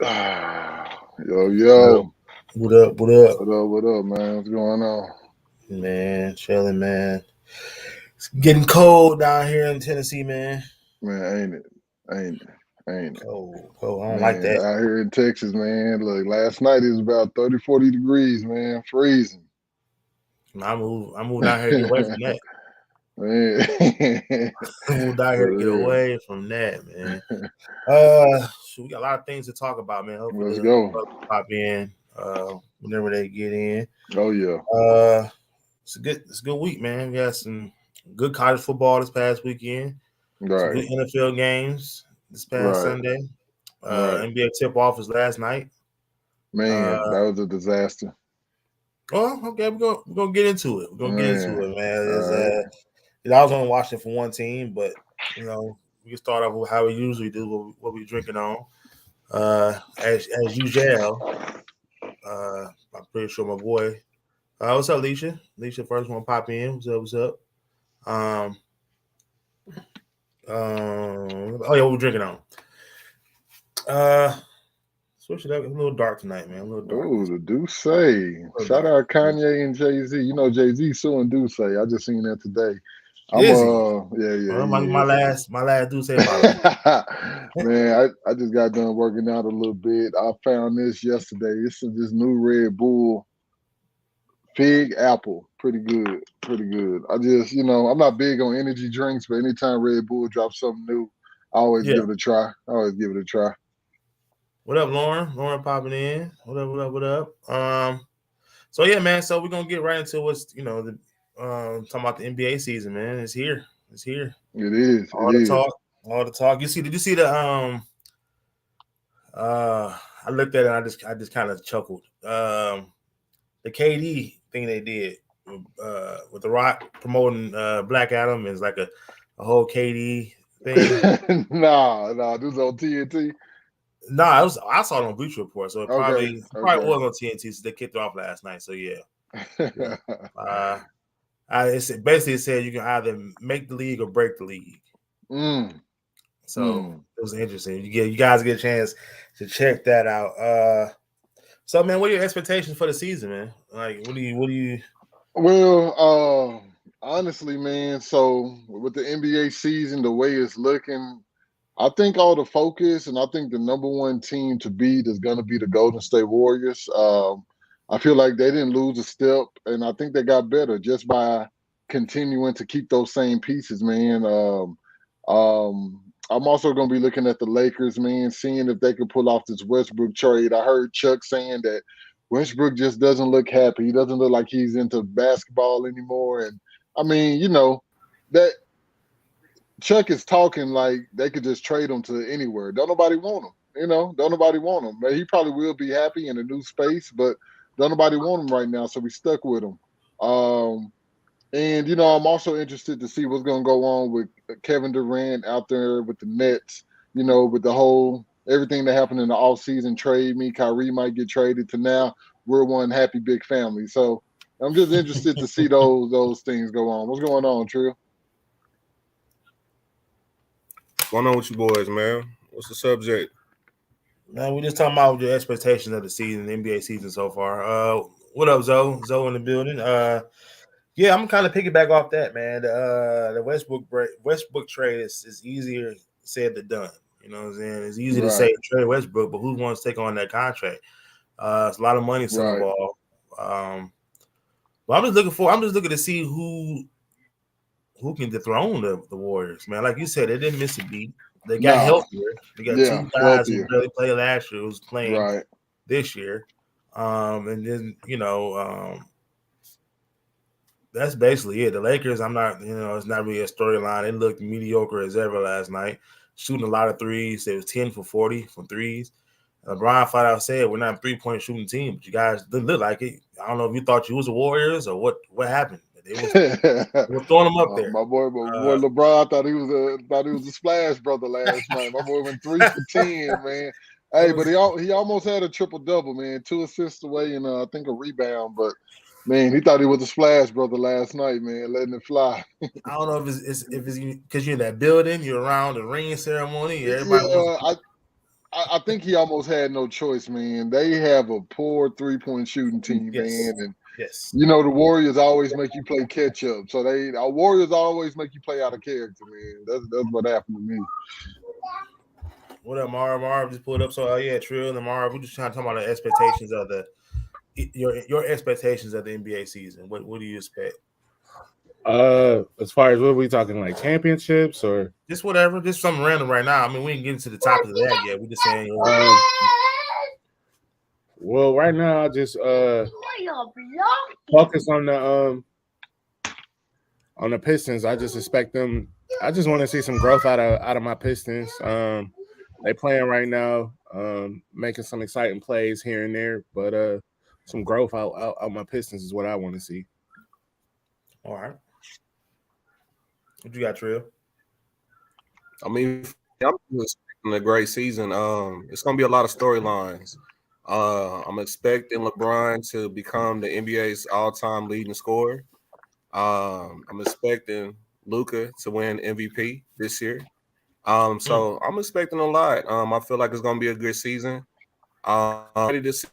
Yo. What up? What up? What up, man? What's going on? Man, chilling, man. It's getting cold down here in Tennessee, man. Man, ain't it? Cold. I don't like Man, that. out here in Texas, man. Look, last night it was about 30, 40 degrees, man. Freezing. I moved down here to get away from that. Man. I moved down here to get For away from that, man. We got a lot of things to talk about, man. Hopefully Let's the go. pop in whenever they get in. Oh, yeah. It's a good week, man. We got some good college football this past weekend. Some good Right. NFL games this past Right. Sunday. Right. NBA tip-off was last night. Man, that was a disaster. Oh, okay, we're gonna get into it. We're gonna get into it, man. Right. I was only watching for one team, but we can start off with how we usually do, what we drinking on. As usual, I'm pretty sure my boy. What's up, Leisha? Leisha first one pop in. What's up? Oh yeah, what we drinking on? Switch it up. It's a little dark tonight, man. A little dark. Oh, the Duce. Shout out Kanye and Jay-Z. You know Jay-Z suing Duce. I just seen that today. Is he? Yeah. My last Duce apology. Man, I just got done working out a little bit. I found this yesterday. This is this new Red Bull Fig Apple. Pretty good. I just, I'm not big on energy drinks, but anytime Red Bull drops something new, I always give it a try. What up, Lauren? Lauren popping in. What up? So yeah, man. So we're gonna get right into what's talking about the NBA season, man. It's here. It is. All the talk. Did you see the I looked at it and I just kind of chuckled. The KD thing they did with The Rock promoting Black Adam is like a whole KD thing. nah, this is on TNT. No, I saw it on Bleacher Report, so it probably was on TNT. So they kicked it off last night. So yeah. It said you can either make the league or break the league. So it was interesting. You guys get a chance to check that out. So man, what are your expectations for the season, man? Like, what do you? Well, honestly, man. So with the NBA season, the way it's looking, I think all the focus, and I think the number one team to beat is going to be the Golden State Warriors. I feel like they didn't lose a step, and I think they got better just by continuing to keep those same pieces, man. I'm also going to be looking at the Lakers, man, seeing if they can pull off this Westbrook trade. I heard Chuck saying that Westbrook just doesn't look happy. He doesn't look like he's into basketball anymore. And, I mean, that Chuck is talking like they could just trade him to anywhere. Don't nobody want him. Don't nobody want him. He probably will be happy in a new space, but don't nobody want him right now, so we stuck with him. And I'm also interested to see what's going to go on with Kevin Durant out there with the Nets. With the whole everything that happened in the offseason, trade me, Kyrie might get traded, to now we're one happy big family. So I'm just interested to see those things go on. What's going on, Trill? What's going on with you boys, man? What's the subject? Man, we're just talking about your expectations of the season, the NBA season so far. What up, Zoe? Zoe in the building. Yeah, I'm kind of piggyback off that, man. The Westbrook trade is easier said than done. You know what I'm saying? It's easy to say trade Westbrook, but who wants to take on that contract? It's a lot of money still involved. But I'm just looking to see who can dethrone the Warriors, man. Like you said, they didn't miss a beat. They got healthier. They got two guys who barely played last year who's playing this year. And then, that's basically it. The Lakers, I'm not, it's not really a storyline. They looked mediocre as ever last night, shooting a lot of threes. It was 10 for 40 from threes. LeBron flat out said, we're not a three-point shooting team, but you guys didn't look like it. I don't know if you thought you was the Warriors or what happened. They were throwing them up there. My boy LeBron, I thought he was a splash brother last night. My boy went 3 for 10, man. Hey, but he almost had a triple-double, man. 2 assists away and I think a rebound. But, man, he thought he was a splash brother last night, man, letting it fly. I don't know if it's because you're in that building, you're around the ring ceremony. Everybody I think he almost had no choice, man. They have a poor 3-point shooting team, Yes. man, and Yes. you know the Warriors always make you play catch up. So our Warriors always make you play out of character, man. That's what happened to me. What up, Marv? Marv just pulled up. So, yeah, Trill and Marv, we're just trying to talk about the expectations of your expectations of the NBA season. What do you expect? As far as what we talking, like championships or Just whatever, just something random right now. I mean, we ain't getting to the topic of that yet. We're just saying. Well, right now I just focus on the Pistons. I just expect them. I just want to see some growth out of my Pistons. They playing right now, making some exciting plays here and there, but some growth out my Pistons is what I want to see. All right. What you got, Trill? I mean, I'm expecting a great season. It's gonna be a lot of storylines. I'm expecting LeBron to become the NBA's all-time leading scorer. I'm expecting Luka to win MVP this year. So I'm expecting a lot. I feel like it's gonna be a good season. I'm ready to see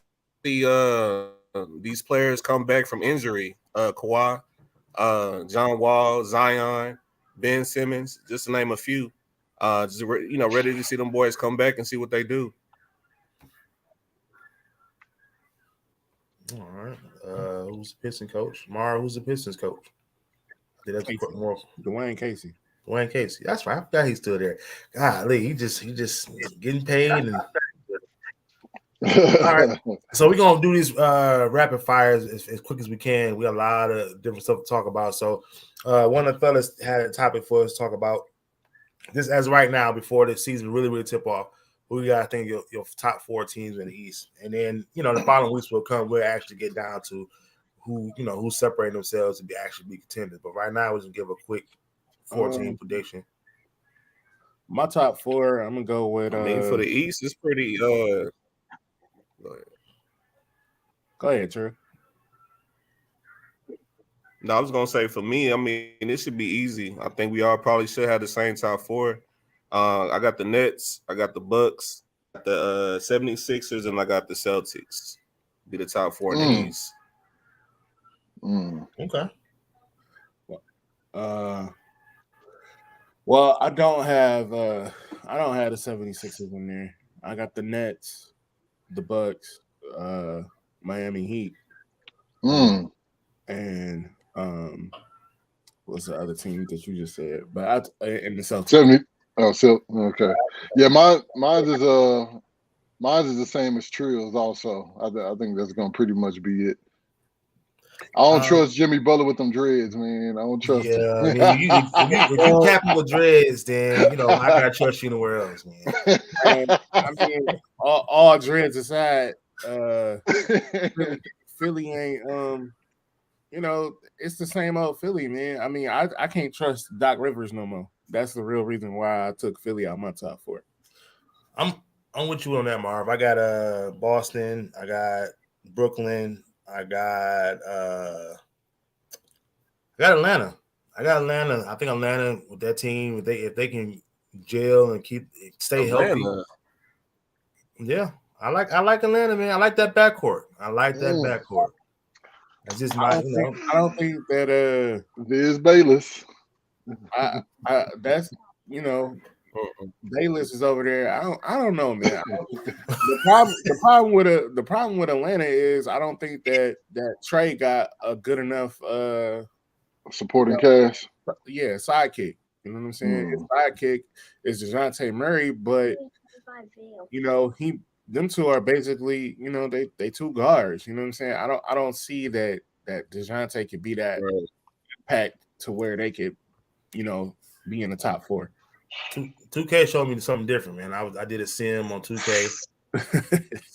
these players come back from injury. Kawhi, John Wall, Zion, Ben Simmons, just to name a few. Ready to see them boys come back and see what they do. All right. Who's the Pistons coach? Mara, who's the Pistons coach? That's more Dwayne Casey. Dwayne Casey. That's right. I forgot he's still there. Golly, he just getting paid. And all right. So we're gonna do these rapid fires as quick as we can. We have a lot of different stuff to talk about. So one of the fellas had a topic for us to talk about. This as right now, before the season really tip off, we got to think your top 4 teams in the East, and then the following weeks will come. We'll actually get down to who's separating themselves to actually be contenders. But right now, we just give a quick 14 prediction. My top 4, I'm gonna go with. I mean, for the East, it's pretty. Go ahead, Drew. No, I was gonna say for me, I mean, it should be easy. I think we all probably should have the same top 4. I got the Nets, I got the Bucks, the 76ers, and I got the Celtics. Be the top 4 in the East. Okay. Well, I don't have the 76ers in there. I got the Nets, the Bucks, Miami Heat, and what's the other team that you just said? But in the Celtics. 70. Oh, so okay. Yeah, mine is the same as Trill's also. I think that's gonna pretty much be it. I don't trust Jimmy Butler with them dreads, man. I don't trust him. I mean, if you capping with dreads, then I gotta trust you anywhere else, man. And, I mean, all dreads aside, Philly ain't it's the same old Philly, man. I mean, I can't trust Doc Rivers no more. That's the real reason why I took Philly out my top 4. I'm with you on that, Marv. I got Boston, I got Brooklyn, I got Atlanta. I think Atlanta with that team, if they can gel and stay healthy. Yeah, I like Atlanta, man. I like that backcourt. That's just my, I don't think that Viz Bayless. That's Bayless is over there. I don't know, man. The problem with Atlanta is I don't think that Trey got a good enough supporting cast. Yeah, sidekick. You know what I'm saying? His sidekick is DeJounte Murray, but them two are basically, they two guards. You know what I'm saying? I don't see that DeJounte could be that packed to where they could, be in the top 4. 2K showed me something different, man. I did a sim on 2K.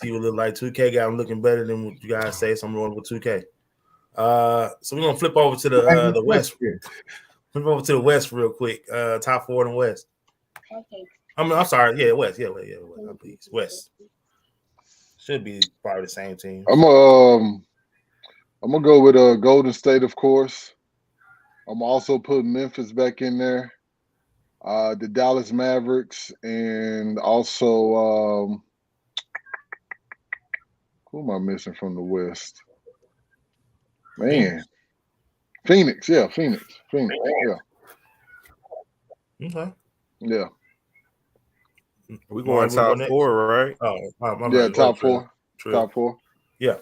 See what it looked like. 2K got him looking better than what you guys say. So I'm rolling with 2K. So we're gonna flip over to the West. Flip over to the West real quick. Top 4 in the West. Okay. I'm sorry. Yeah, West. Yeah, please. West. Should be probably the same team. I'm gonna go with Golden State, of course. I'm also putting Memphis back in there. the Dallas Mavericks, and also who am I missing from the West? Man, Phoenix. Yeah, Phoenix. Yeah, Okay. yeah, We All right, going we go top next. four, right? Oh, my yeah. bad. Go ahead, Top four. Trill. Top four. Yeah.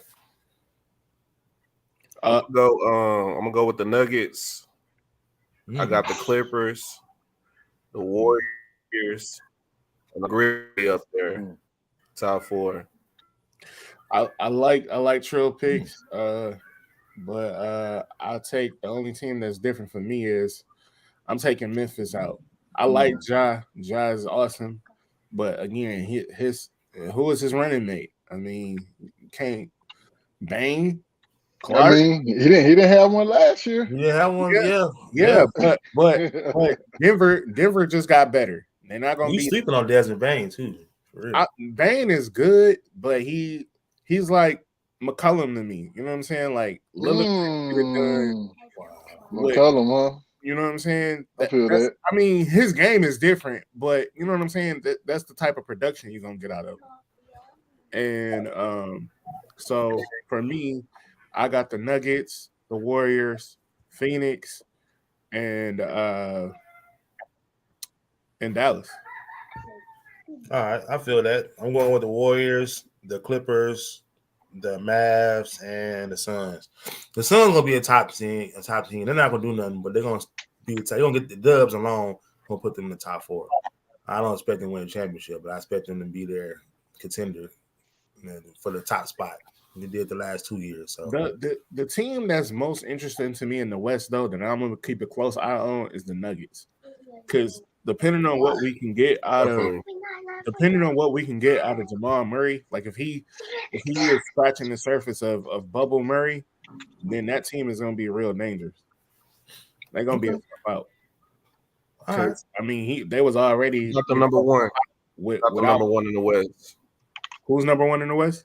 I'm gonna go with the Nuggets. I got the Clippers, the Warriors, and the Grizzlies up there. Top four. I like Trill picks, but I'll take the only team that's different for me is I'm taking Memphis out. I like Ja. Ja is awesome, but again, his who is his running mate? I mean, can't Bane, I Clark. mean, he didn't have one last year. You didn't have one? Yeah, but Denver just got better. They're not gonna You be sleeping on Desmond Bain too. For real. Bane is good, but he's like McCollum to me. You know what I'm saying? Like Lillard get it done with, McCollum, huh? you know what I'm saying? I feel that. I mean, his game is different, but you know what I'm saying? That's the type of production you're gonna get out of it. And so for me, I got the Nuggets, the Warriors, Phoenix, and Dallas. All right, I feel that. I'm going with the Warriors, the Clippers, the Mavs, and the Suns. The Suns gonna be a top team. They're not gonna do nothing, but they're gonna be. They're gonna get the dubs alone. Gonna put them in the top four. I don't expect them to win a championship, but I expect them to be their contender for the top spot. They did the last 2 years. So the team that's most interesting to me in the West, though, that I'm gonna keep a close eye on is the Nuggets, because depending on what we can get out of Jamal Murray, like if he is scratching the surface of Bubble Murray, then that team is gonna be real dangerous. They're gonna be a tough out. Because I mean, they was already Not the number one. Without the number one in the West. Who's number one in the West?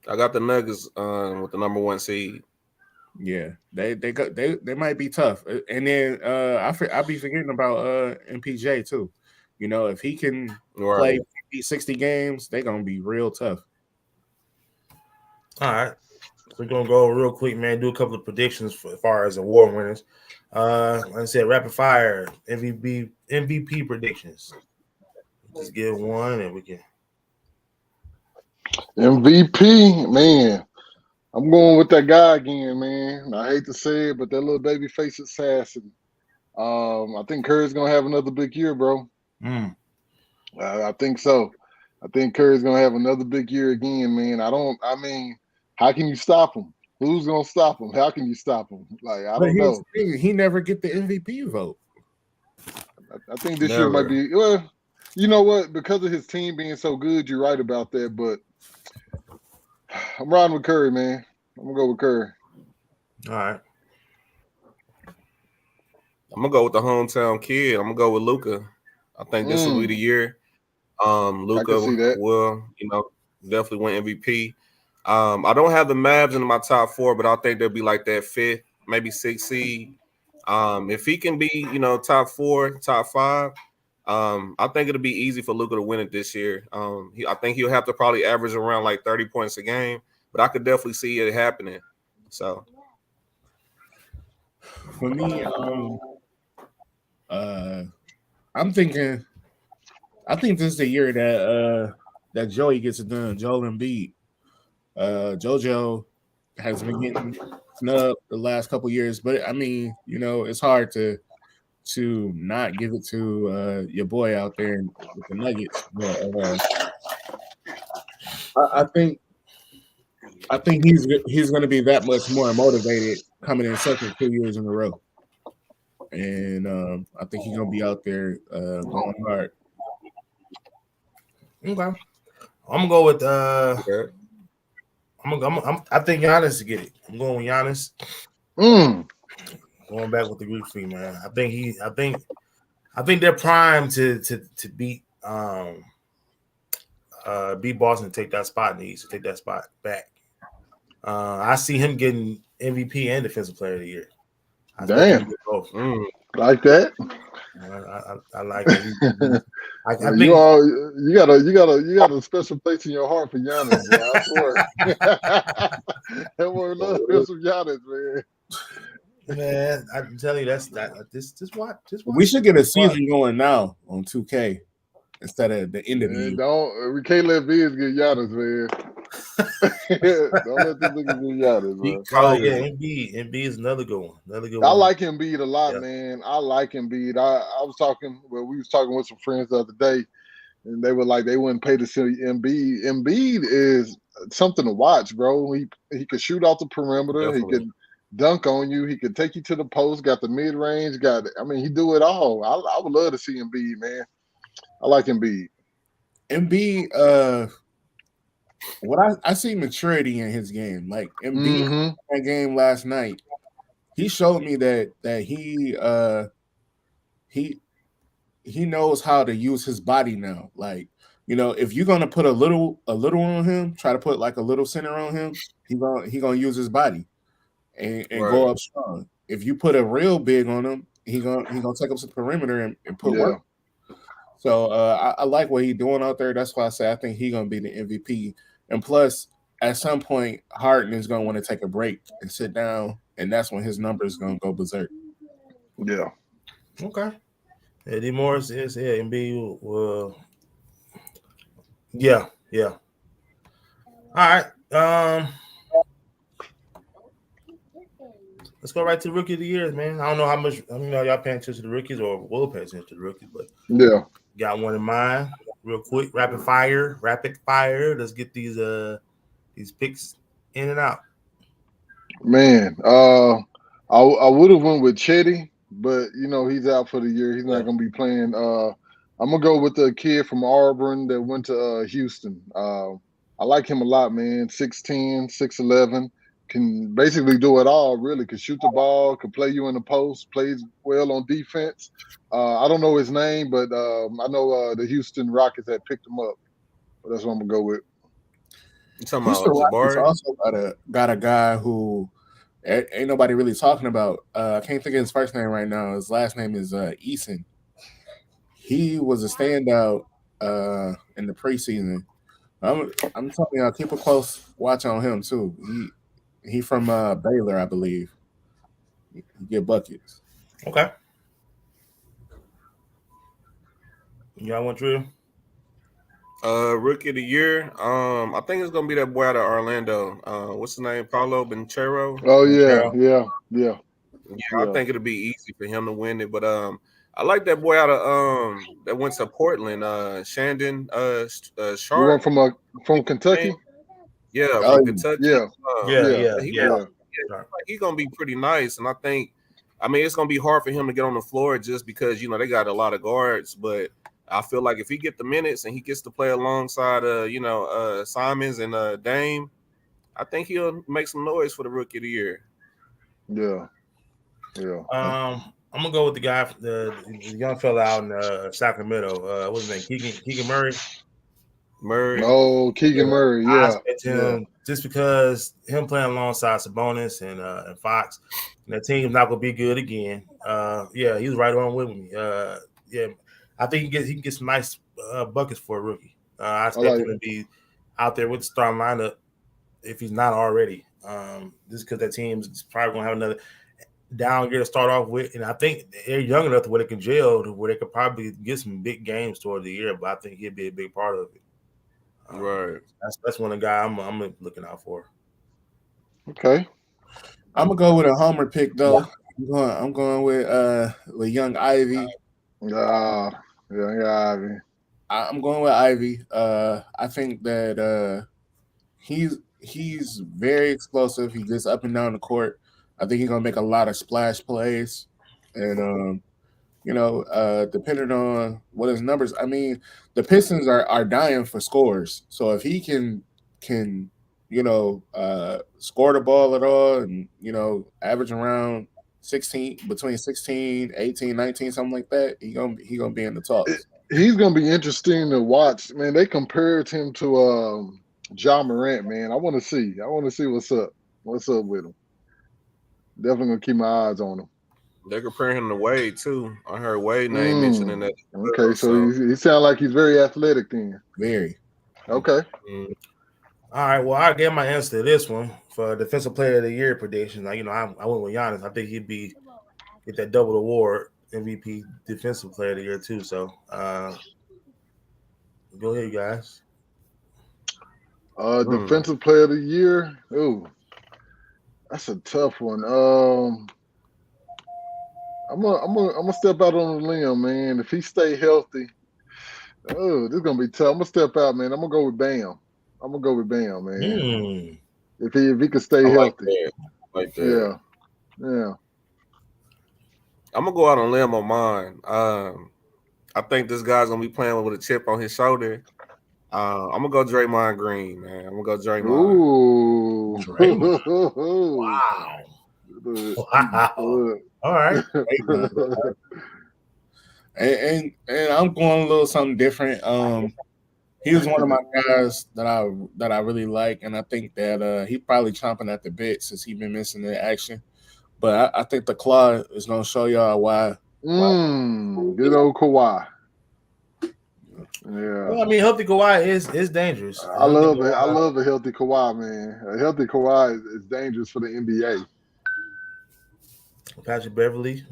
I got the Nuggets with the number one seed. Yeah, they might be tough. And then I'll be forgetting about MPJ too. You know, if he can play 60 games, they're gonna be real tough. All right. We're gonna go real quick, man. Do a couple of predictions as far as award winners. Like I said, rapid fire MVP predictions. Just give one, and we can. MVP, man. I'm going with that guy again, man. I hate to say it, but that little baby face assassin. I think Curry's gonna have another big year, bro. I think so. I think Curry's gonna have another big year again, man. I mean, how can you stop him? Who's gonna stop him? How can you stop him? Like, I don't know. He never get the MVP vote. I think this year might be. Well, you know what? Because of his team being so good, you're right about that. But I'm riding with Curry, man. I'm gonna go with Curry. All right. I'm gonna go with the hometown kid. I'm gonna go with Luka. I think this will be the year. Luka will, definitely win MVP. I don't have the Mavs in my top four, but I think they'll be like that fifth, maybe sixth seed. If he can be, top four, top five, I think it'll be easy for Luka to win it this year. I think he'll have to probably average around like 30 points a game, but I could definitely see it happening. So for me, I think this is the year that Joey gets it done. Joel Embiid. JoJo has been getting snubbed the last couple years, but I mean, it's hard to not give it to your boy out there with the Nuggets. But, I think he's going to be that much more motivated coming in second 2 years in a row, and I think he's going to be out there going hard. Okay, I'm gonna go with I think Giannis to get it. I'm going with Giannis. Going back with the Greek freak, man. I think they're primed to beat Boston to take that spot in the East, to take that spot back. I see him getting MVP and Defensive Player of the Year. Damn. Like that? I like it. I Yeah, think you got a special place in your heart for Giannis, boy. I swear. That boy love some Giannis, man. man, I'm telling you just watch. We should get a Just watch. season going now on 2K instead of the end of the Man, year. we can't let Biz get Giannis, man. Don't let this nigga get Giannis, He man. cold. Yeah, Embiid is another good one. Another good I one. like Embiid a lot, Yeah. man. I like Embiid. We was talking with some friends the other day, and they were like, they wouldn't pay to see Embiid. Embiid is something to watch, bro. He could shoot off the perimeter. He Definitely. could dunk on you. He could take you to the post. Got the mid range. He do it all. I would love to see Embiid, man. I like Embiid. Embiid, what I see maturity in his game. Like Embiid that game last night, he showed me that he knows how to use his body now. Like, if you're gonna put a little on him, try to put like a little center on him, he gonna use his body and go up strong. If you put a real big on him, he gonna take up some perimeter and put work. So I like what he's doing out there. That's why I say I think he's gonna be the MVP. And plus, at some point, Harden is gonna want to take a break and sit down, and that's when his numbers gonna go berserk. Yeah. Okay. Eddie Morris is Embiid will. Yeah. All right. Let's go right to Rookie of the Year, man. I don't know how much y'all paying attention to the rookies or will pay attention to the rookies, but got one in mind. Real quick, rapid fire. Let's get these picks in and out. Man, I would have went with Chetty, but he's out for the year. He's not gonna be playing. I'm gonna go with the kid from Auburn that went to Houston. I like him a lot, man. 6'10", 6'11", can basically do it all. Really, can shoot the ball, can play you in the post, plays well on defense. I don't know his name, but I know the Houston Rockets had picked him up. But that's what I'm gonna go with. You talking Houston about Rockets Jabari? also got a guy who ain't nobody really talking about. I can't think of his first name right now. His last name is Eason. He was a standout in the preseason. I'm telling y'all, keep a close watch on him too. He from Baylor, I believe. He get buckets. Okay. Y'all want Drew? Rookie of the Year. I think it's gonna be that boy out of Orlando. What's his name? Paulo Banchero. Oh yeah. I think it'll be easy for him to win it. But I like that boy out of that went to Portland. Shandon Sharp. You want from Kentucky? Yeah, from Kentucky. Yeah. He's gonna be pretty nice, and I think, it's gonna be hard for him to get on the floor just because they got a lot of guards. But I feel like if he get the minutes and he gets to play alongside Simons and Dame, I think he'll make some noise for the Rookie of the Year. Yeah. I'm gonna go with the guy, the young fella out in Sacramento. What's his name? Keegan Murray. Oh, Keegan Murray. Yeah. I expect him just because him playing alongside Sabonis and Fox, and that team's not gonna be good again. He was right on with me. I think he can get some nice buckets for a rookie. I expect him to be out there with the starting lineup if he's not already. Just because that team's probably gonna have another down year to start off with, and I think they're young enough where they can gel to where they could probably get some big games toward the year. But I think he'll be a big part of it. Right. That's one of the guys I'm looking out for. Okay. I'm gonna go with a homer pick though. I'm going with young Ivy. Young Ivy. I'm going with Ivy. I think that he's very explosive. He gets up and down the court. I think he's gonna make a lot of splash plays, and depending on what his numbers. The Pistons are dying for scores. So if he can score the ball at all, and average around between 16, 18, 19, something like that, he gonna be in the talks. He's gonna be interesting to watch, man. They compared him to Ja Morant, man. I want to see what's up with him. Definitely gonna keep my eyes on him. They're comparing him to Wade too. I heard Wade name mentioned in that. Okay, so he sounds like he's very athletic then. Very. Okay. All right. Well, I gave my answer to this one for Defensive Player of the Year prediction. Like, I went with Giannis. I think he'd get that double award, MVP, Defensive Player of the Year too. So, go ahead, you guys. Defensive Player of the Year. Ooh, that's a tough one. I'm gonna step out on a limb, man. If he stay healthy, this is gonna be tough. I'm gonna step out, man. I'm gonna go with Bam. Man. If he could stay healthy. Like that. Yeah. I'm gonna go out on a limb on mine. I think this guy's gonna be playing with a chip on his shoulder. I'm gonna go Draymond Green, man. I'm gonna go Draymond. Ooh. Draymond. Wow. All right. and I'm going a little something different. He was one of my guys that I really like, and I think that he probably chomping at the bit since he's been missing the action. But I think the claw is gonna show y'all why. Good old Kawhi. Yeah. Well, I mean, healthy Kawhi is dangerous. I love a healthy Kawhi, man. A healthy Kawhi is dangerous for the NBA. Patrick Beverly.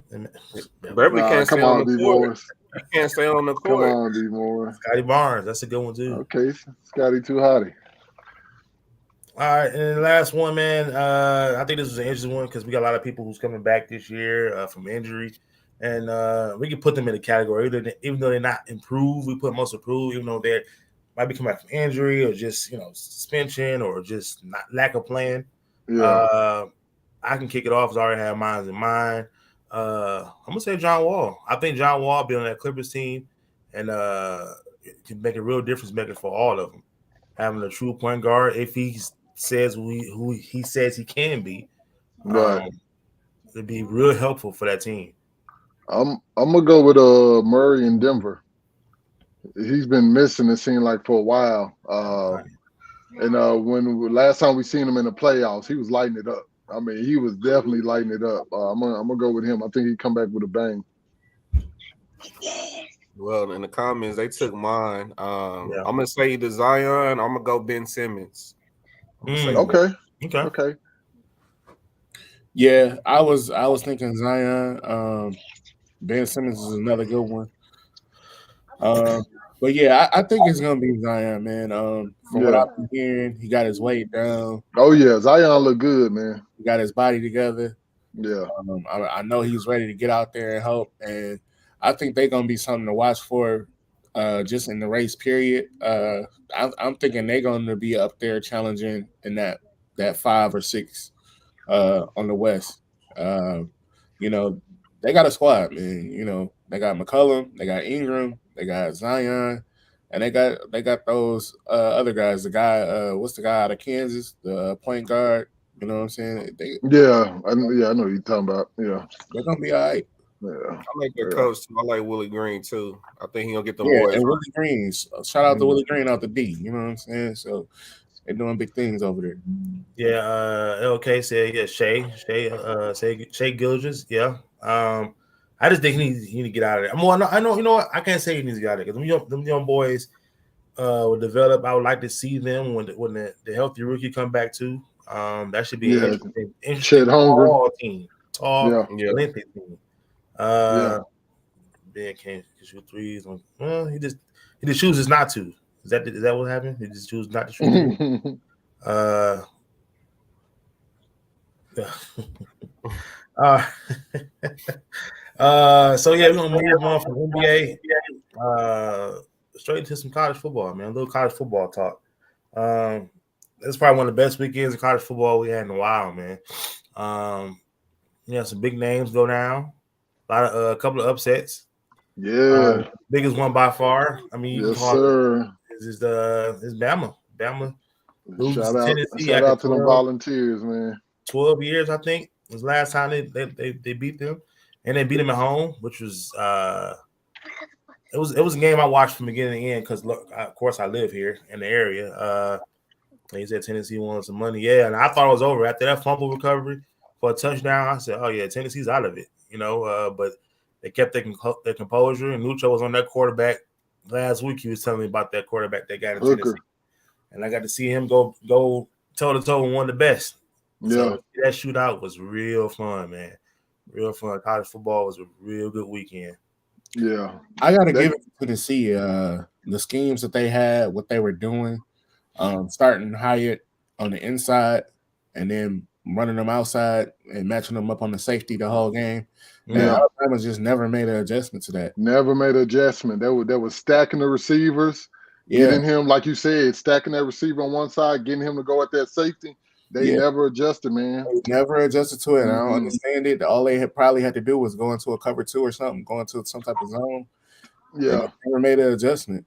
Beverly can't come stay on, on the D. court. Morris. He can't stay on the court. Come on, D. Morris. Scotty Barnes. That's a good one too. Okay, Scotty too hotty. All right, and the last one, man. I think this was an interesting one because we got a lot of people who's coming back this year from injury, and we can put them in the category. Even though they're not improved, we put most improved. Even though they might be coming back from injury or just suspension or just not lack of playing. Yeah. I can kick it off. I already have mine in mind. I'm gonna say John Wall. I think John Wall being on that Clippers team and can make a real difference maker for all of them. Having a true point guard, if he says who he says he can be, it'd be real helpful for that team. I'm gonna go with Murray in Denver. He's been missing, it seemed like, for a while. And when last time we seen him in the playoffs, he was lighting it up. I mean, he was definitely lighting it up. I'm gonna go with him. I think he'd come back with a bang. Well, in the comments, they took mine. I'm gonna say either Zion. I'm gonna go Ben Simmons. Okay. Yeah, I was thinking Zion. Ben Simmons is another good one. But yeah, I think it's gonna be Zion, man. From what I've been hearing, he got his weight down. Oh yeah, Zion look good, man. He got his body together. Yeah. I know he's ready to get out there and help, and I think they're gonna be something to watch for, just in the race period. I'm thinking they're gonna be up there challenging in that 5 or 6 on the West. They got a squad, man. They got McCollum, they got Ingram, they got Zion, and they got those other guys. The guy, what's the guy out of Kansas, the point guard? You know what I'm saying? I know what you're talking about. Yeah, they're gonna be all right. Yeah, I like their coach too. I like Willie Green too. I think he'll get the boys. And Willie Green. Shout out to Willie Green out the D. You know what I'm saying? So they're doing big things over there. Yeah, LK said Shea Gilgeous. Yeah. I just think he needs to get out of there. I know. You know what? I can't say he needs to get out of there because them young boys will develop. I would like to see them when the healthy rookie come back too. That should be an interesting tall team, lengthy team. Ben can't shoot threes. Well, he just chooses not to. Is that what happened? He just chooses not to shoot threes. So yeah, we're gonna move on from NBA straight into some college football, man. A little college football talk. It's probably one of the best weekends of college football we had in a while, man. Some big names go down. A couple of upsets. Yeah, biggest one by far. I mean, yes, sir. Is Bama. Bama. Shout out to the Volunteers, man. 12 years, I think, was the last time they beat them, and they beat them at home, which was it was a game I watched from beginning to end because, of course, I live here in the area. He said Tennessee wanted some money, and I thought it was over after that fumble recovery for a touchdown. I said, "Oh yeah, Tennessee's out of it," But they kept their composure. And Nucho was on that quarterback last week. He was telling me about that quarterback they got in Tennessee, and I got to see him go toe to toe with one of the best. Yeah. So that shootout was real fun, man. Real fun. College football was a real good weekend. Yeah. I gotta give it to Tennessee. The schemes that they had, what they were doing, starting Hyatt on the inside and then running them outside and matching them up on the safety the whole game. And Alabama just never made an adjustment to that. Never made an adjustment. They was stacking the receivers, getting him, like you said, stacking that receiver on one side, getting him to go at that safety. They never adjusted, man. They never adjusted to it. I don't understand it. All they probably had to do was go into a cover 2 or something, go into some type of zone. Yeah. They never made an adjustment.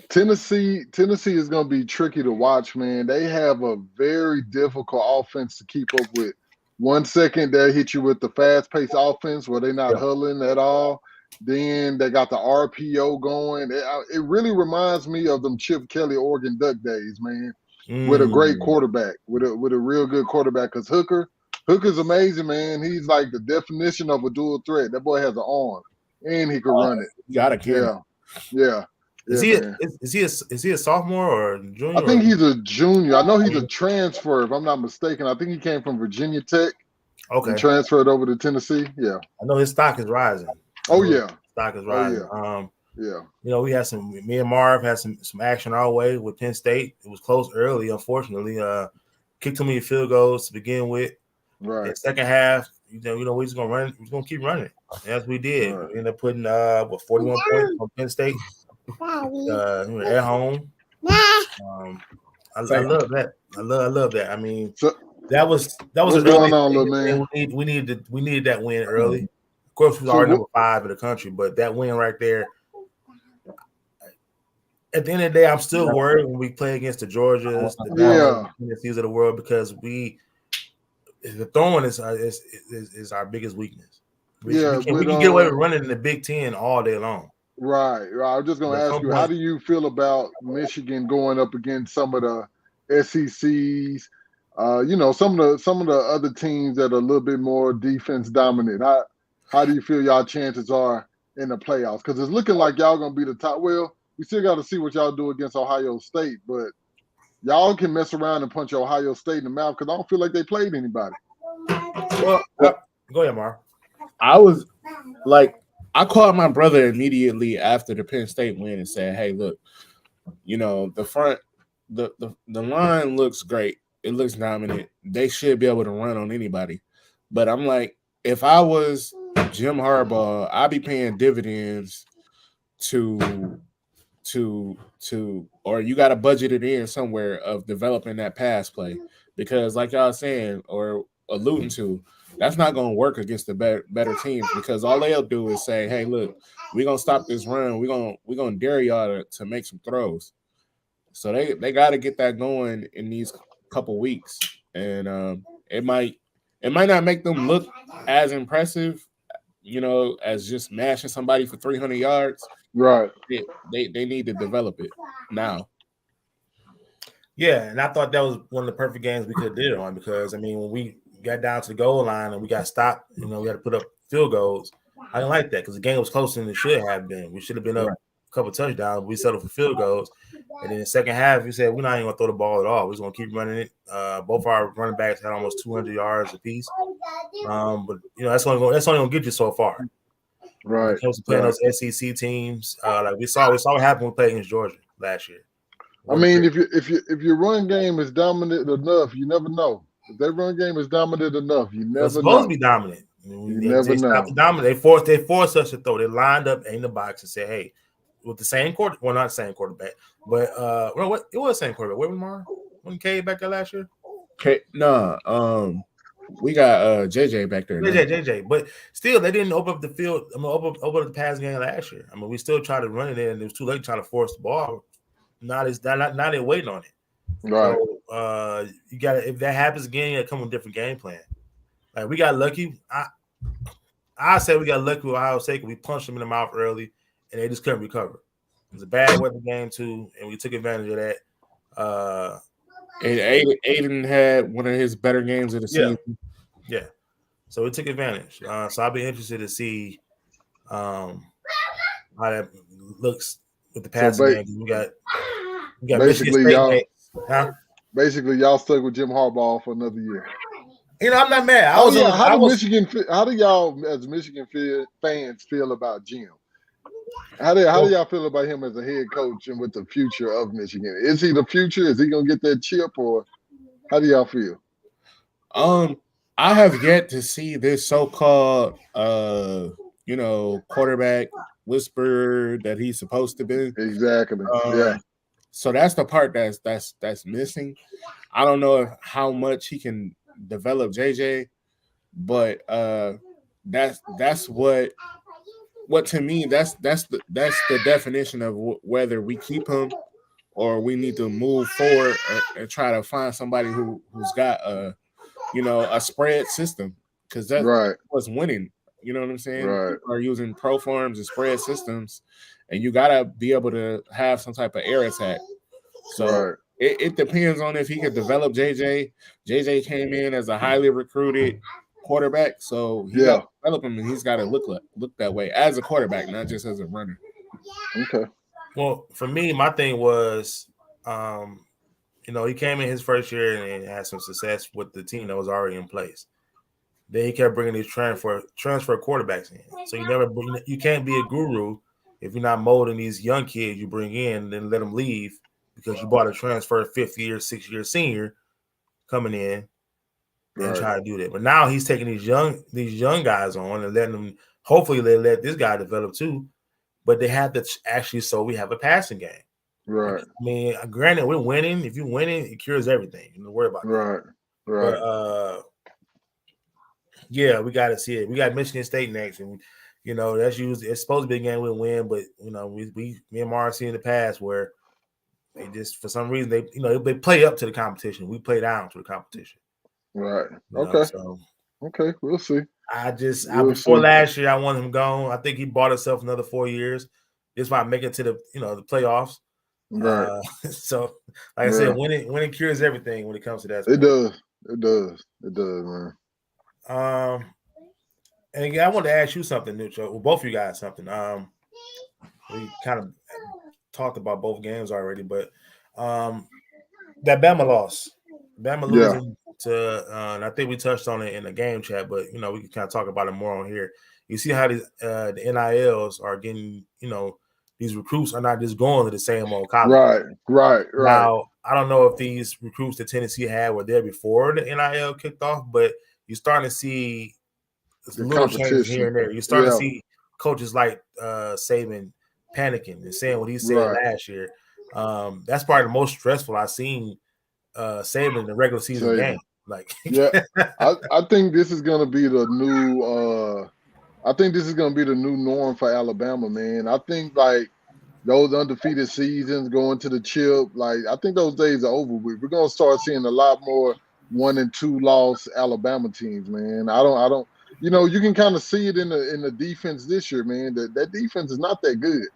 Tennessee is going to be tricky to watch, man. They have a very difficult offense to keep up with. 1 second, they'll hit you with the fast-paced offense where they're not huddling at all. Then they got the RPO going. It really reminds me of them Chip Kelly Oregon Duck days, man, with a great quarterback, with a real good quarterback. Because Hooker's amazing, man. He's like the definition of a dual threat. That boy has an arm, and he can run it. You got to carry. Yeah. Is he a sophomore or a junior? I think he's a junior. I know he's a transfer, if I'm not mistaken. I think he came from Virginia Tech. Okay. And transferred over to Tennessee. Yeah. I know his stock is rising. Oh yeah. Stock is rising. Yeah. We had me and Marv had some action our way with Penn State. It was close early, unfortunately. Kicked too many field goals to begin with. Right. The second half, we're just gonna run. We're gonna keep running, as we did. Right. We ended up putting 41 points on Penn State at home. I love that. I love that. I mean, that was what's an going early on, little man? We needed that win early. Of course, we are number 5 in the country, but that win right there. At the end of the day, I'm still worried when we play against the Georgias, the Tennessees of the world, because the throwing is our biggest weakness. We can get away with running in the Big Ten all day long. Right. I was just going to ask you, how do you feel about Michigan going up against some of the SECs? Some of the other teams that are a little bit more defense dominant. How do you feel y'all chances are in the playoffs? Because it's looking like y'all gonna be the top. Well, we still got to see what y'all do against Ohio State, but y'all can mess around and punch Ohio State in the mouth because I don't feel like they played anybody. Well, go ahead, Mark. I called my brother immediately after the Penn State win and said, "Hey, look, the front, the line looks great. It looks dominant. They should be able to run on anybody." But I'm like, if I was Jim Harbaugh, I'd be paying dividends or you got to budget it in somewhere of developing that pass play, because like y'all saying or alluding to, that's not going to work against the better teams, because all they'll do is say, "Hey, look, we're going to stop this run. We're going to dare y'all to make some throws." So they got to get that going in these couple weeks, and it might not make them look as impressive, as just mashing somebody for 300 yards. Right. They need to develop it now. Yeah, and I thought that was one of the perfect games we could have did it on, because when we got down to the goal line and we got stopped, we had to put up field goals. I didn't like that because the game was closer than it should have been. We should have been up a couple touchdowns. We settled for field goals. And then the second half, we said, we're not even going to throw the ball at all. We're just going to keep running it. Both our running backs had almost 200 yards apiece. But, that's only going to get you so far. Right. When it comes to playing those SEC teams, like we saw what happened when we played against Georgia last year. If your run game is dominant enough, you never know. If their run game is dominant enough, you never know. It's supposed to be dominant. Never know. They forced us to throw. They lined up in the box and said, "Hey," with the same quarter. Well, not the same quarterback, but it was the same quarterback. Where was Mar? Wasn't K back there last year? We got JJ back there. JJ, but still, they didn't open up the field. Open up the pass game last year. We still tried to run it in, and it was too late trying to force the ball. Now they're waiting on it. Right. So, you got to, if that happens again, you got to come with a different game plan. Like, we got lucky. I say we got lucky with Ohio State. We punched them in the mouth early, and they just couldn't recover. It was a bad weather game too, and we took advantage of that. And Aiden had one of his better games of the season. Yeah. So he took advantage. So I'll be interested to see how that looks with the So passing game. We got Michigan basically, State y'all next. Huh? stuck with Jim Harbaugh for another year. I'm not mad. How do y'all as Michigan fans feel about Jim? How do y'all feel about him as a head coach and with the future of Michigan? Is he the future? Is he gonna get that chip, or how do y'all feel? I have yet to see this so-called quarterback whisperer that he's supposed to be. Exactly. Yeah. So that's the part that's missing. I don't know how much he can develop JJ, but that's what to me that's the definition of whether we keep him or we need to move forward and try to find somebody who's got a spread system, because that's Right. what's winning. You know what I'm saying? Right. People are using pro forms and spread systems, and you gotta be able to have some type of air attack. So Right. it depends on if he could develop JJ. JJ came in as a highly recruited quarterback, so he got to develop him, and he's got to look that way as a quarterback, not just as a runner. Okay. Well, for me, my thing was, he came in his first year and had some success with the team that was already in place. Then he kept bringing these transfer quarterbacks in. So you can't be a guru if you're not molding these young kids you bring in and then let them leave because you bought a transfer 5th year, 6th year senior coming in and try to do that. But now he's taking these young guys on and letting them. Hopefully, they let this guy develop too. But they have to actually, so we have a passing game. Right. I mean, granted, we're winning. If you're winning, it cures everything. You don't worry about that. Right. But yeah, we got to see it. We got Michigan State next, and that's usually it's supposed to be a game we win. But me and Mara seen in the past where they just for some reason they play up to the competition. We play down to the competition. Right. Okay, we'll see. Before last year, I wanted him gone. I think he bought himself another 4 years. This might make it to the the playoffs. Right. So, like I said, winning cures everything when it comes to that. It does. It does, man. And again, I wanted to ask you something, Nucho. Well, both of you guys something. We kind of talked about both games already, but that Bama loss, losing to, and I think we touched on it in the game chat, but we can kind of talk about it more on here. You see how the NILs are getting, these recruits are not just going to the same old college. Right. Now, I don't know if these recruits that Tennessee had were there before the NIL kicked off, but you're starting to see little changes here and there. You're starting to see coaches like Saban panicking and saying what he said last year. That's probably the most stressful I've seen Saban in the regular season game. I think this is gonna be the new. I think this is gonna be the new norm for Alabama, man. I think those undefeated seasons going to the chip, I think those days are over with. We're gonna start seeing a lot more 1 and 2 loss Alabama teams, man. I don't. You can kind of see it in the defense this year, man. That defense is not that good.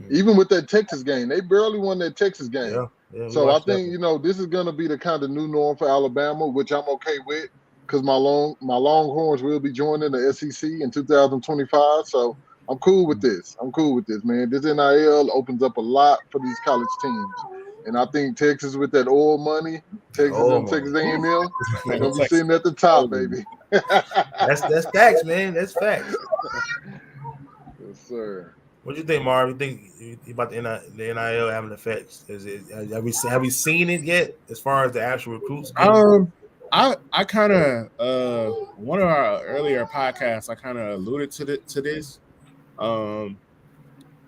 Even with that Texas game, they barely won that Texas game. So I think this is going to be the kind of new norm for Alabama, which I'm okay with, because my Longhorns will be joining the SEC in 2025. So I'm cool with this. Man. This NIL opens up a lot for these college teams, and I think Texas with that oil money, Texas A&M, they're gonna be sitting at the top, baby. That's facts, man. That's facts. Yes, sir. What do you think, Marv? You think about the NIL having effects? Have we seen it yet as far as the actual recruits? I kind of one of our earlier podcasts, I kind of alluded to this. I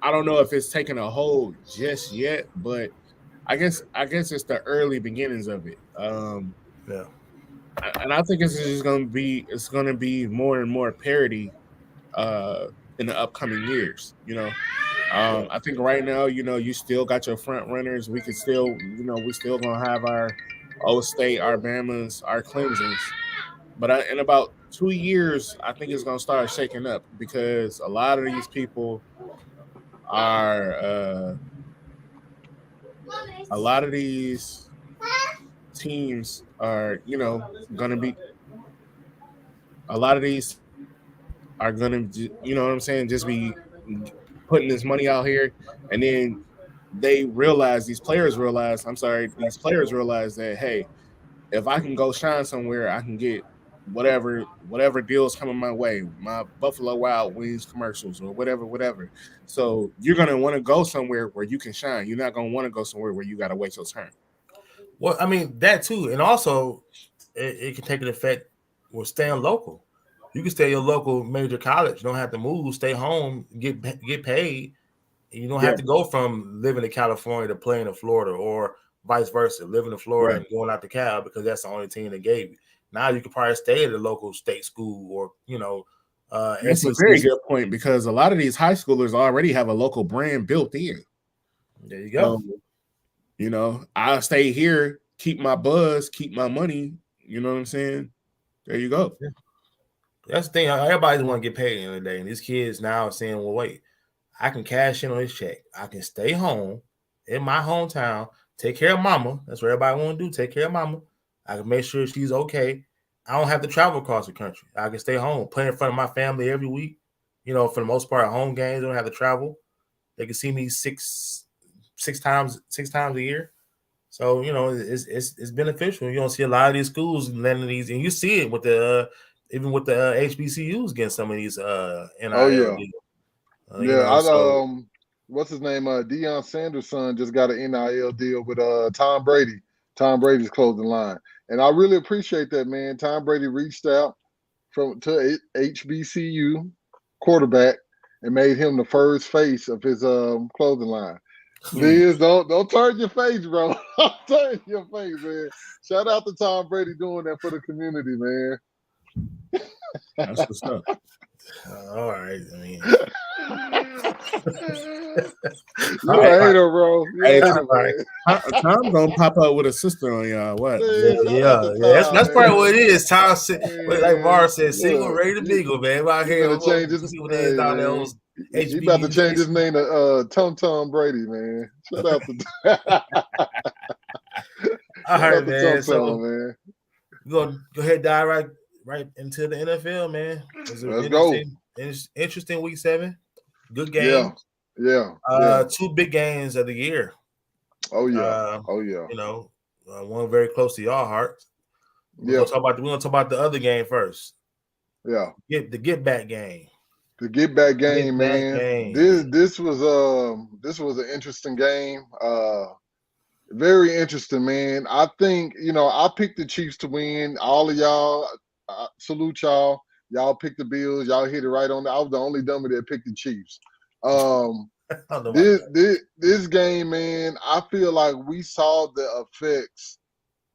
don't know if it's taken a hold just yet, but I guess it's the early beginnings of it. And I think it's just going to be more and more parity in the upcoming years. I think right now, you still got your front runners. We could still, we still gonna have our O State, our Bamas, our Clemsons. But in about 2 years, I think it's gonna start shaking up, because a lot of these people are a lot of these teams are, gonna be. a lot of these are gonna, you know what I'm saying, just be putting this money out here, and then these players realize that, hey, if I can go shine somewhere, I can get whatever deals coming my way, my Buffalo Wild Wings commercials or whatever. So you're gonna want to go somewhere where you can shine. You're not gonna want to go somewhere where you gotta wait your turn. Well, I mean that too, and also it can take an effect with staying local. You can stay at your local major college. You don't have to move. Stay home. Get paid. You don't have to go from living in California to playing in Florida, or vice versa, living in Florida and going out to Cal because that's the only team they gave you. Now you can probably stay at a local state school, or That's a SEC. very good point, because a lot of these high schoolers already have a local brand built in. There you go. I'll stay here, keep my buzz, keep my money. You know what I'm saying? There you go. Yeah. That's the thing. Everybody's want to get paid at the end of the day, and these kids now are saying, "Well, wait, I can cash in on this check. I can stay home in my hometown, take care of mama. That's what everybody want to do. Take care of mama. I can make sure she's okay. I don't have to travel across the country. I can stay home, play in front of my family every week. For the most part, home games don't have to travel. They can see me six times a year. So it's beneficial. You don't see a lot of these schools landing these, and you see it with the even with the HBCUs getting some of these NIL deals. What's his name? Deion Sanders' son just got an NIL deal with Tom Brady. Tom Brady's clothing line, and I really appreciate that, man. Tom Brady reached out to HBCU quarterback and made him the first face of his clothing line. Liz, don't turn your face, bro. Don't turn your face, man. Shout out to Tom Brady doing that for the community, man. That's what's up. All right. I mean, you're a hater, bro. Tom gonna pop up with a sister on y'all. What? Yeah. That's probably what it is. Tom said, like Var said, single, ready to mingle, man. Out here, change his, see what it is down there. He about to change his name to Tom Brady, man. Shout out to. All right, man. Man. We're gonna go ahead and dive right into the NFL, man. Let's go. Interesting week 7. Good game. Yeah. 2 big games of the year. Oh yeah. One very close to your heart. We're gonna talk about the other game first. Yeah. The get back game. The get back game, man. This was an interesting game. Very interesting, man. I think I picked the Chiefs to win. All of y'all, salute y'all. Y'all picked the Bills. Y'all hit it right on. I was the only dummy that picked the Chiefs. This game, man, I feel like we saw the effects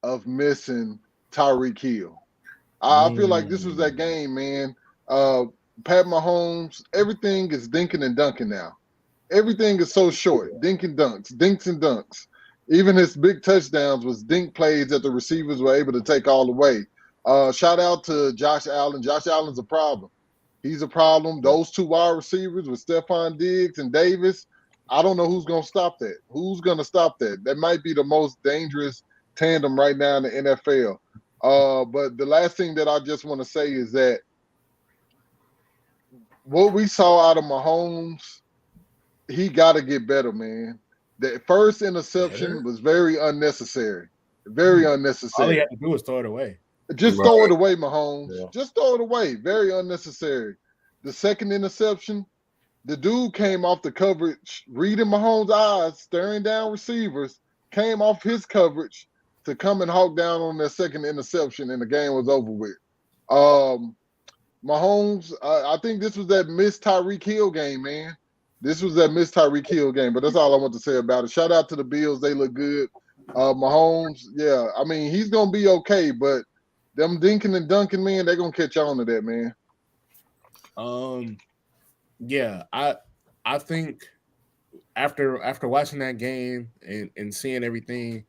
of missing Tyreek Hill. I feel like this was that game, man. Pat Mahomes, everything is dinking and dunking now. Everything is so short. Dinks and dunks. Even his big touchdowns was dink plays that the receivers were able to take all the way. Shout out to Josh Allen. Josh Allen's a problem. He's a problem. Those 2 wide receivers with Stephon Diggs and Davis, I don't know who's going to stop that. Who's going to stop that? That might be the most dangerous tandem right now in the NFL. But the last thing that I just want to say is that what we saw out of Mahomes, he got to get better, man. The first interception was very unnecessary. Very unnecessary. All he had to do was throw it away. Just throw it away, Mahomes. Yeah. Just throw it away. Very unnecessary. The second interception, the dude came off the coverage, reading Mahomes' eyes, staring down receivers, came off his coverage to come and hawk down on that second interception, and the game was over with. Mahomes, I think this was that missed Tyreek Hill game, man. This was that missed Tyreek Hill game, but that's all I want to say about it. Shout out to the Bills. They look good. Mahomes, yeah, I mean, he's going to be okay, but them dinking and dunking, man, they're going to catch on to that, man. Yeah, I think after watching that game and seeing everything,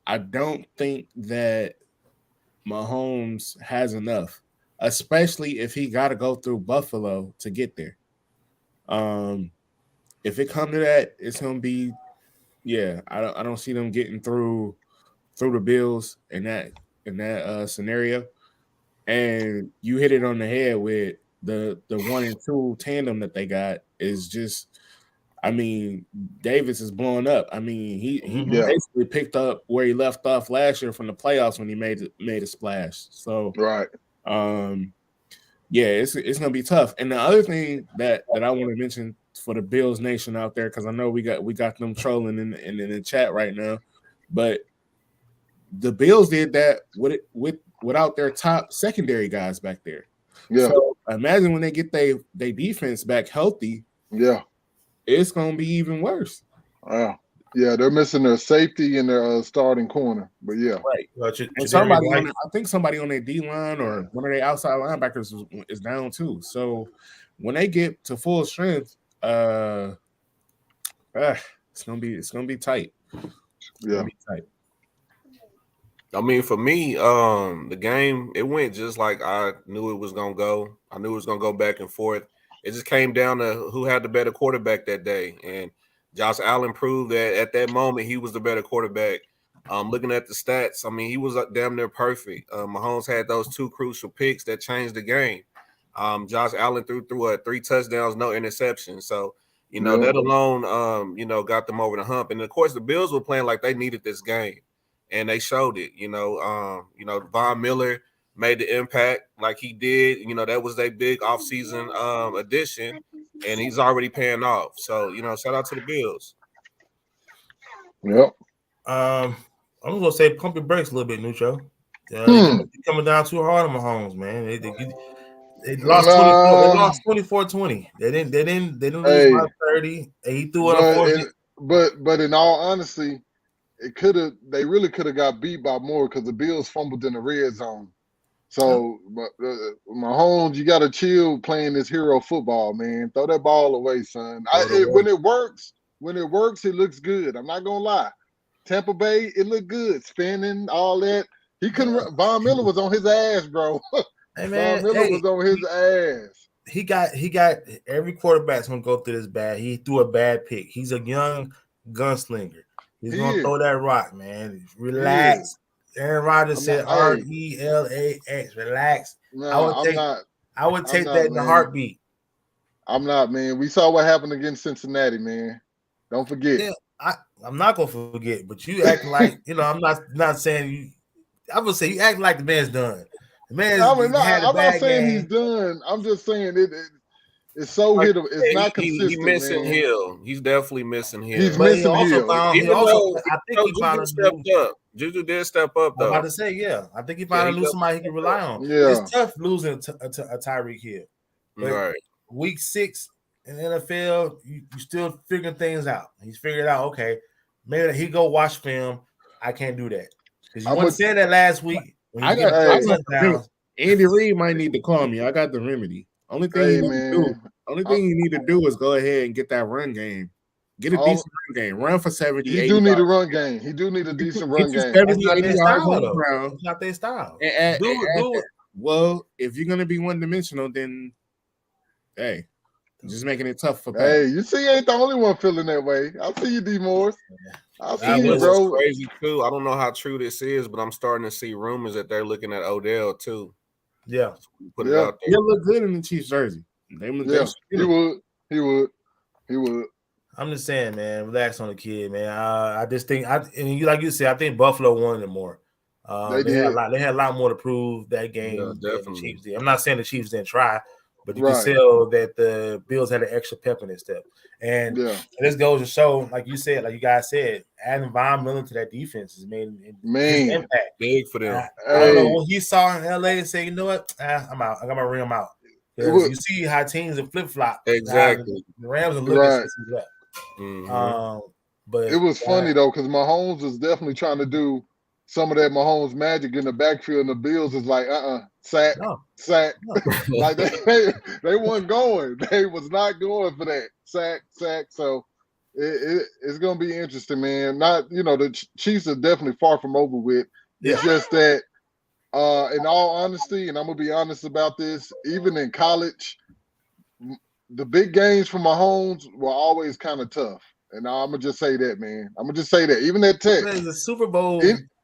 I don't think that Mahomes has enough, especially if he got to go through Buffalo to get there. If it come to that, it's gonna be, I don't see them getting through the Bills in that scenario. And you hit it on the head with the 1 and 2 tandem that they got is just. I mean, Davis is blowing up. I mean, he basically picked up where he left off last year from the playoffs when he made a splash. So, right. Yeah, it's gonna be tough. And the other thing that I want to mention for the Bills Nation out there, because I know we got them trolling in the chat right now, but the Bills did that without their top secondary guys back there. Yeah. So imagine when they get their defense back healthy. Yeah. It's gonna be even worse. Wow. Yeah, they're missing their safety and their starting corner. But yeah, right. And somebody I think somebody on their D line or one of their outside linebackers is down too. So when they get to full strength, it's gonna be tight. Yeah. Tight. I mean, for me, the game, it went just like I knew it was gonna go. I knew it was gonna go back and forth. It just came down to who had the better quarterback that day. And Josh Allen proved that at that moment he was the better quarterback. Looking at the stats, I mean, he was damn near perfect. Mahomes had those 2 crucial picks that changed the game. Josh Allen threw 3 touchdowns, no interceptions. So, that alone, got them over the hump. And, of course, the Bills were playing like they needed this game. And they showed it, Von Miller made the impact like he did. That was their big offseason addition, and he's already paying off. So, shout out to the Bills. Yep. I'm gonna say pump your brakes a little bit, Nucho. You're coming down too hard on Mahomes, man. They lost 24. They lost 24-20. They didn't lose by 30. He threw it on but in all honesty, they really could have got beat by more because the Bills fumbled in the red zone. So, Mahomes, you got to chill playing this hero football, man. Throw that ball away, son. When it works, it looks good. I'm not gonna lie. Tampa Bay, it looked good, spinning all that. He couldn't. Von Miller was on his ass, bro. Hey, man, Von Miller was on his ass. He got every quarterback's gonna go through this bad. He threw a bad pick. He's a young gunslinger. He's gonna throw that rock, man. Relax. Aaron Rodgers said RELAX. Relax. I would take that in a heartbeat. I'm not, man. We saw what happened against Cincinnati, man. Don't forget. Yeah, I'm not gonna forget, but you act like I'm not saying you. I would say you act like the man's done. The man's I'm not saying he's done. I'm just saying it's so hittable. It's not consistent. He's missing Hill. He's definitely missing Hill. He's missing Hill. I think he finally stepped up. Juju did step up, though. I'm about to say, yeah. I think he finally knew somebody he can rely on. Yeah. It's tough losing a Tyreek Hill. Right. Week 6 in the NFL, you still figuring things out. He's figured out, okay, maybe he go watch film. I can't do that. Because you want to say that last week. Andy Reid might need to call me. I got the remedy. Only thing you need to do is go ahead and get that run game. Get a decent run game. Run for 70. He do need a run game. He do need a decent run game. 70, 80 yards on the ground. It's not their style. Do it. Well, if you're gonna be one-dimensional, then hey, just making it tough for. Hey, you see, you ain't the only one feeling that way. I see you, D. Morris. I see you, bro. Crazy too. I don't know how true this is, but I'm starting to see rumors that they're looking at Odell too. Yeah, put it out there. He'll look good in the Chiefs jersey. He would. I'm just saying, man, relax on the kid, man. I just think, and like you said, I think Buffalo wanted it more. They had a lot more to prove that game than the Chiefs did. I'm not saying the Chiefs didn't try, but you can tell that the Bills had an extra pep in their step. And this goes to show, like you said, like you guys said, adding Von Miller to that defense has made an impact. Big for them. I don't know what he saw in LA and say, you know what, I'm out. I got my ring out. You see how teams are flip-flop. Exactly. The Rams are looking since he's left. But it was funny though, because Mahomes was definitely trying to do some of that Mahomes magic in the backfield, and the Bills is like, sack. Like they weren't going. They was not going for that sack. So it's gonna be interesting, man. Not the Chiefs are definitely far from over with. It's just that, in all honesty, and I'm gonna be honest about this, even in college, the big games for Mahomes were always kind of tough. And I'm going to just say that, man. I'm going to just say that. Even at Tech. Man, the Super Bowl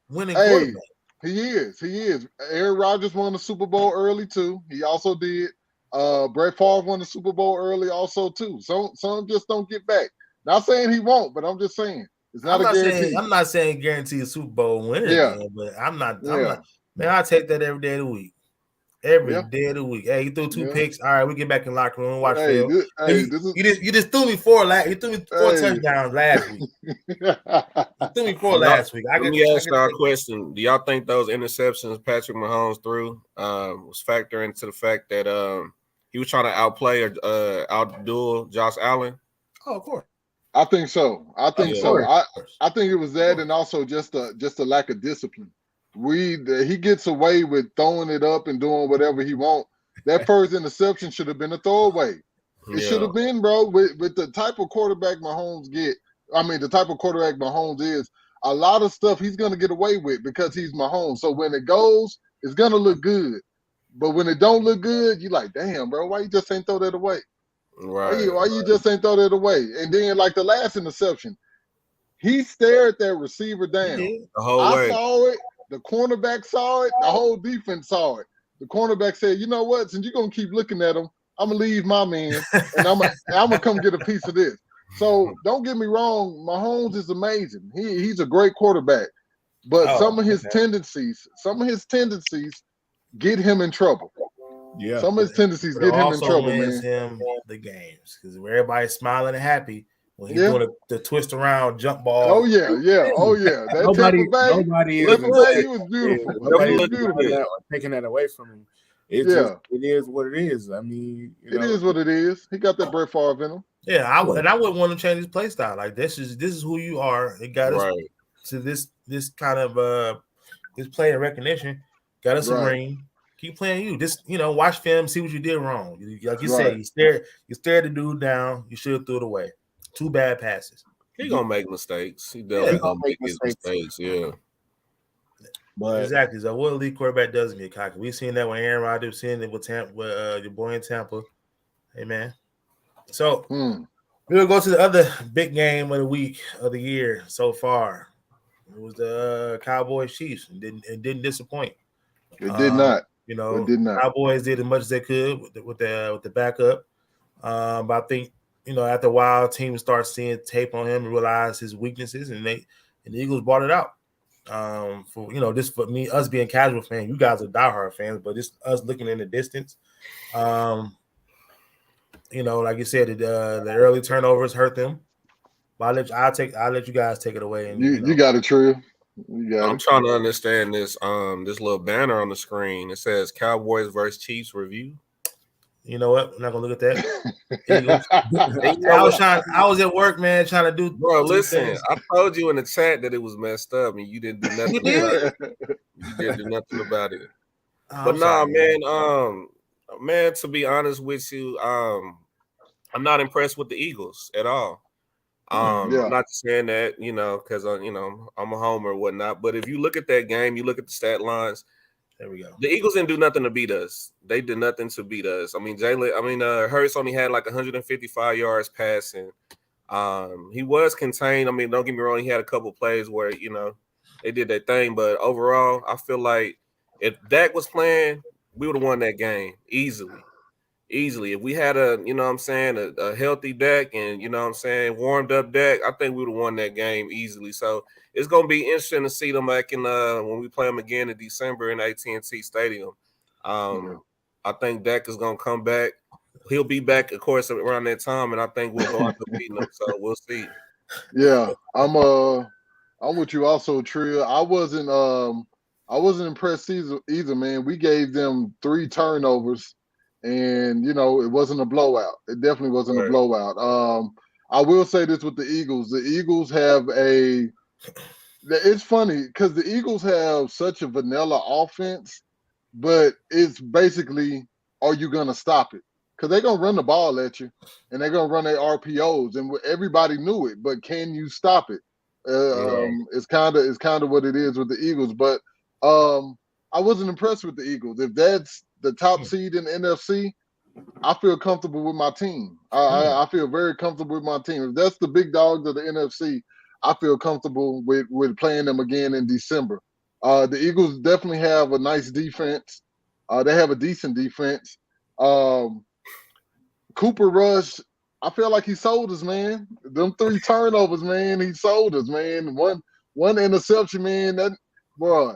winning quarterback. He is. He is. Aaron Rodgers won the Super Bowl early too. He also did. Brett Favre won the Super Bowl early also too. Some just don't get back. Not saying he won't, but I'm just saying it's not a guarantee. I'm not saying guarantee a Super Bowl winner again, but I'm not. Man, I take that every day of the week. Every day of the week. Hey, you threw 2 picks. All right, we get back in the locker room and watch film. You just threw me 4 touchdowns last week. You threw me 4 last week. Let me ask y'all a question. Do y'all think those interceptions Patrick Mahomes threw was factoring into the fact that he was trying to outplay or outduel Josh Allen? Oh, of course. I think so. I think it was that, and also just a lack of discipline. He gets away with throwing it up and doing whatever he wants. That first interception should have been a throwaway. It should have been, bro. With the type of quarterback Mahomes the type of quarterback Mahomes is, a lot of stuff he's gonna get away with because he's Mahomes. So when it goes, it's gonna look good. But when it don't look good, you're like, damn, bro, why you just ain't throw that away? Right. Why you just ain't throw that away? And then like the last interception, he stared that receiver down. The whole way. I saw it. The cornerback saw it. The whole defense saw it. The cornerback said, "You know what? Since you're gonna keep looking at him, I'm gonna leave my man, and I'm gonna come get a piece of this." So don't get me wrong, Mahomes is amazing. He's a great quarterback, but some of his tendencies get him in trouble. Yeah, some of his tendencies get him in trouble, man. Him the games because everybody's smiling and happy. When he's doing the twist around jump ball. Oh yeah. That nobody is. He was beautiful. Nobody is taking that away from him. It is what it is. I mean, it is what it is. He got that Brett Favre in him. Yeah, I wouldn't want to change his play style. Like this is who you are. It got us to this kind of this play and recognition. Got us a ring. Keep playing you. Just watch film, see what you did wrong. Like you said, you stared the dude down. You should have threw it away. 2 bad passes. He gonna make mistakes. He definitely gonna make his mistakes. Yeah. But exactly. So what elite quarterback doesn't get cocky? We've seen that with Aaron Rodgers, seen it with your boy in Tampa. Hey man. So we'll go to the other big game of the week of the year so far. It was the Cowboys Chiefs. It didn't disappoint. It did not. It did not. Cowboys did as much as they could with the backup. But I think after a while, teams start seeing tape on him and realize his weaknesses, and the Eagles brought it out. For me, us being casual fans, you guys are diehard fans, but just us looking in the distance. Like you said, the early turnovers hurt them. But I'll let you guys take it away. And, you got it, Trill. I'm trying to understand this little banner on the screen. It says Cowboys versus Chiefs review. You know what? I'm not gonna look at that. I was at work, man, trying to do. Bro, listen. Things. I told you in the chat that it was messed up, and you didn't do nothing about it. You didn't do nothing about it. But sorry, man. To be honest with you, I'm not impressed with the Eagles at all. I'm not saying that, because I'm a homer or whatnot. But if you look at that game, you look at the stat lines. There we go. The Eagles didn't do nothing to beat us. They did nothing to beat us. Hurts only had like 155 yards passing. He was contained. I mean, don't get me wrong. He had a couple plays where, they did their thing. But overall, I feel like if Dak was playing, we would have won that game easily. If we had a healthy Dak and, warmed up Dak, I think we would have won that game easily. So it's going to be interesting to see them back in when we play them again in December in AT&T Stadium. I think Dak is going to come back. He'll be back, of course, around that time, and I think we'll go out to beating them. So we'll see. Yeah, I'm with you also, Trill. I wasn't impressed either, man. We gave them 3 turnovers. And it wasn't a blowout. It definitely wasn't a blowout. I will say this with the Eagles. The Eagles have it's funny because the Eagles have such a vanilla offense, but it's basically, are you gonna stop it? Because they're gonna run the ball at you, and they're gonna run their RPOs, and everybody knew it. But can you stop it? It's kind of what it is with the Eagles. But I wasn't impressed with the Eagles. If that's the top seed in the NFC, I feel comfortable with my team. I feel very comfortable with my team. If that's the big dogs of the NFC, I feel comfortable with playing them again in December. The Eagles definitely have a nice defense. They have a decent defense. Um, Cooper Rush, I feel like he sold us, man. Them 3 turnovers, man, he sold us, man. One interception, man. That boy.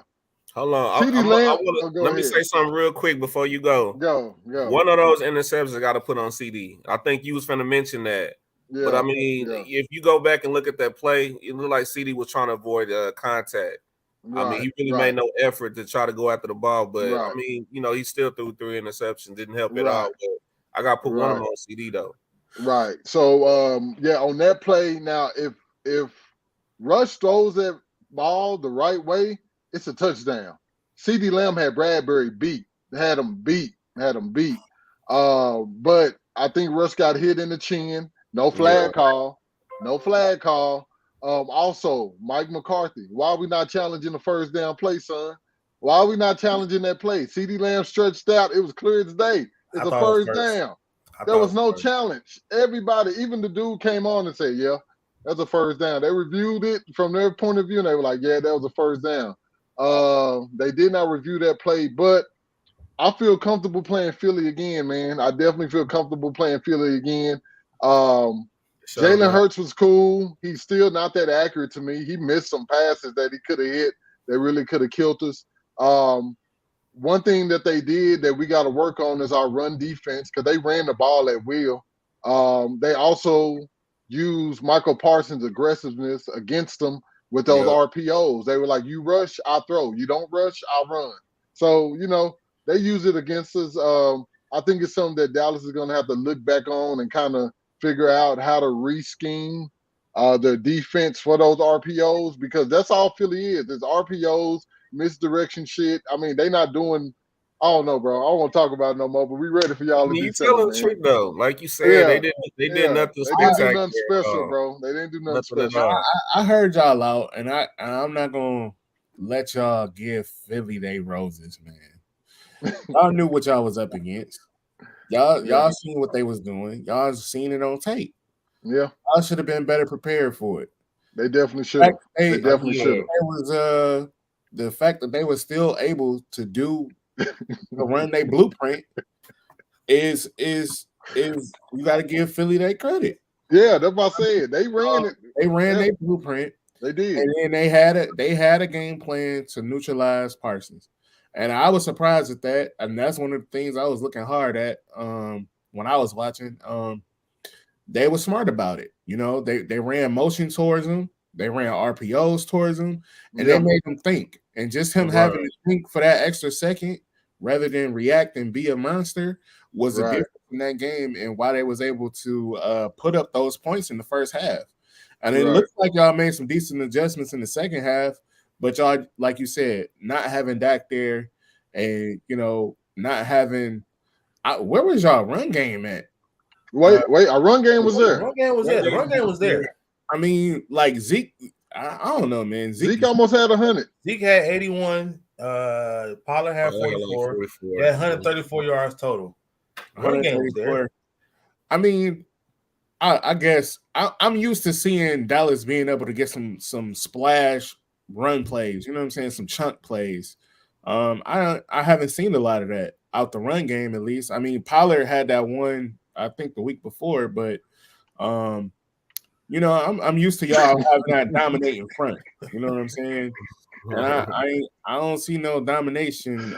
Hold on. CeeDee Lamb. Go Let me ahead. say something real quick before you go. Go. One of those interceptions I got to put on CD. I think you was finna mention that. Yeah, but I mean, if you go back and look at that play, it looked like CD was trying to avoid contact. Right, I mean, he really made no effort to try to go after the ball. But I mean, he still threw 3 interceptions, didn't help at all. But I got to put one of them on CD though. Right. So on that play, now if Rush throws that ball the right way, it's a touchdown. CeeDee Lamb had Bradbury beat. Had him beat. But I think Rush got hit in the chin. No flag call. Also, Mike McCarthy. Why are we not challenging the first down play, son? Why are we not challenging that play? CeeDee Lamb stretched out. It was clear as day. It's a first down. There was no challenge. Everybody, even the dude came on and said, yeah, that's a first down. They reviewed it from their point of view, and they were like, yeah, that was a first down. They did not review that play, but I feel comfortable playing Philly again, man. I definitely feel comfortable playing Philly again. Jalen Hurts was cool. He's still not that accurate to me. He missed some passes that he could have hit that really could have killed us. One thing that they did that we got to work on is our run defense because they ran the ball at will. They also used Michael Parsons' aggressiveness against them with those RPOs. They were like, you rush, I'll throw. You don't rush, I'll run. So, they use it against us. I think it's something that Dallas is going to have to look back on and kind of figure out how to re-scheme their defense for those RPOs because that's all Philly is. It's RPOs, misdirection shit. I mean, they not doing – I don't know, bro. I don't want to talk about it no more, but we ready for y'all to be telling the truth, though. Like you said, they did nothing spectacular. They didn't do nothing special, bro. They didn't do nothing special. I heard y'all out, and I'm not going to let y'all give Philly they roses, man. Y'all knew what y'all was up against. Y'all seen what they was doing. Y'all seen it on tape. Yeah. Y'all should have been better prepared for it. They definitely should have. They definitely should have. It was the fact that they were still able to run their blueprint is you got to give Philly that credit. Yeah, that's what I said. They ran it. They ran their blueprint. They did. And then they had a game plan to neutralize Parsons. And I was surprised at that. And that's one of the things I was looking hard at when I was watching. They were smart about it. They ran motion towards him. They ran RPOs towards him. And they made him think. And just him having to think for that extra second rather than react and be a monster was a difference in that game and why they was able to put up those points in the first half. And it looks like y'all made some decent adjustments in the second half. But y'all, like you said, not having Dak there and, not having where was y'all run game at? Wait, our run game was there. The run game was there. I mean, like Zeke, I don't know, man. Zeke almost had 100. Zeke had 81. Pollard had 44. He had 134 yards total. Run game was there. I mean, I guess I'm used to seeing Dallas being able to get some splash run plays, you know what I'm saying? Some chunk plays. I haven't seen a lot of that out the run game, at least. I mean, Pollard had that one, I think, the week before, but I'm used to y'all having that dominating front. You know what I'm saying? And I don't see no domination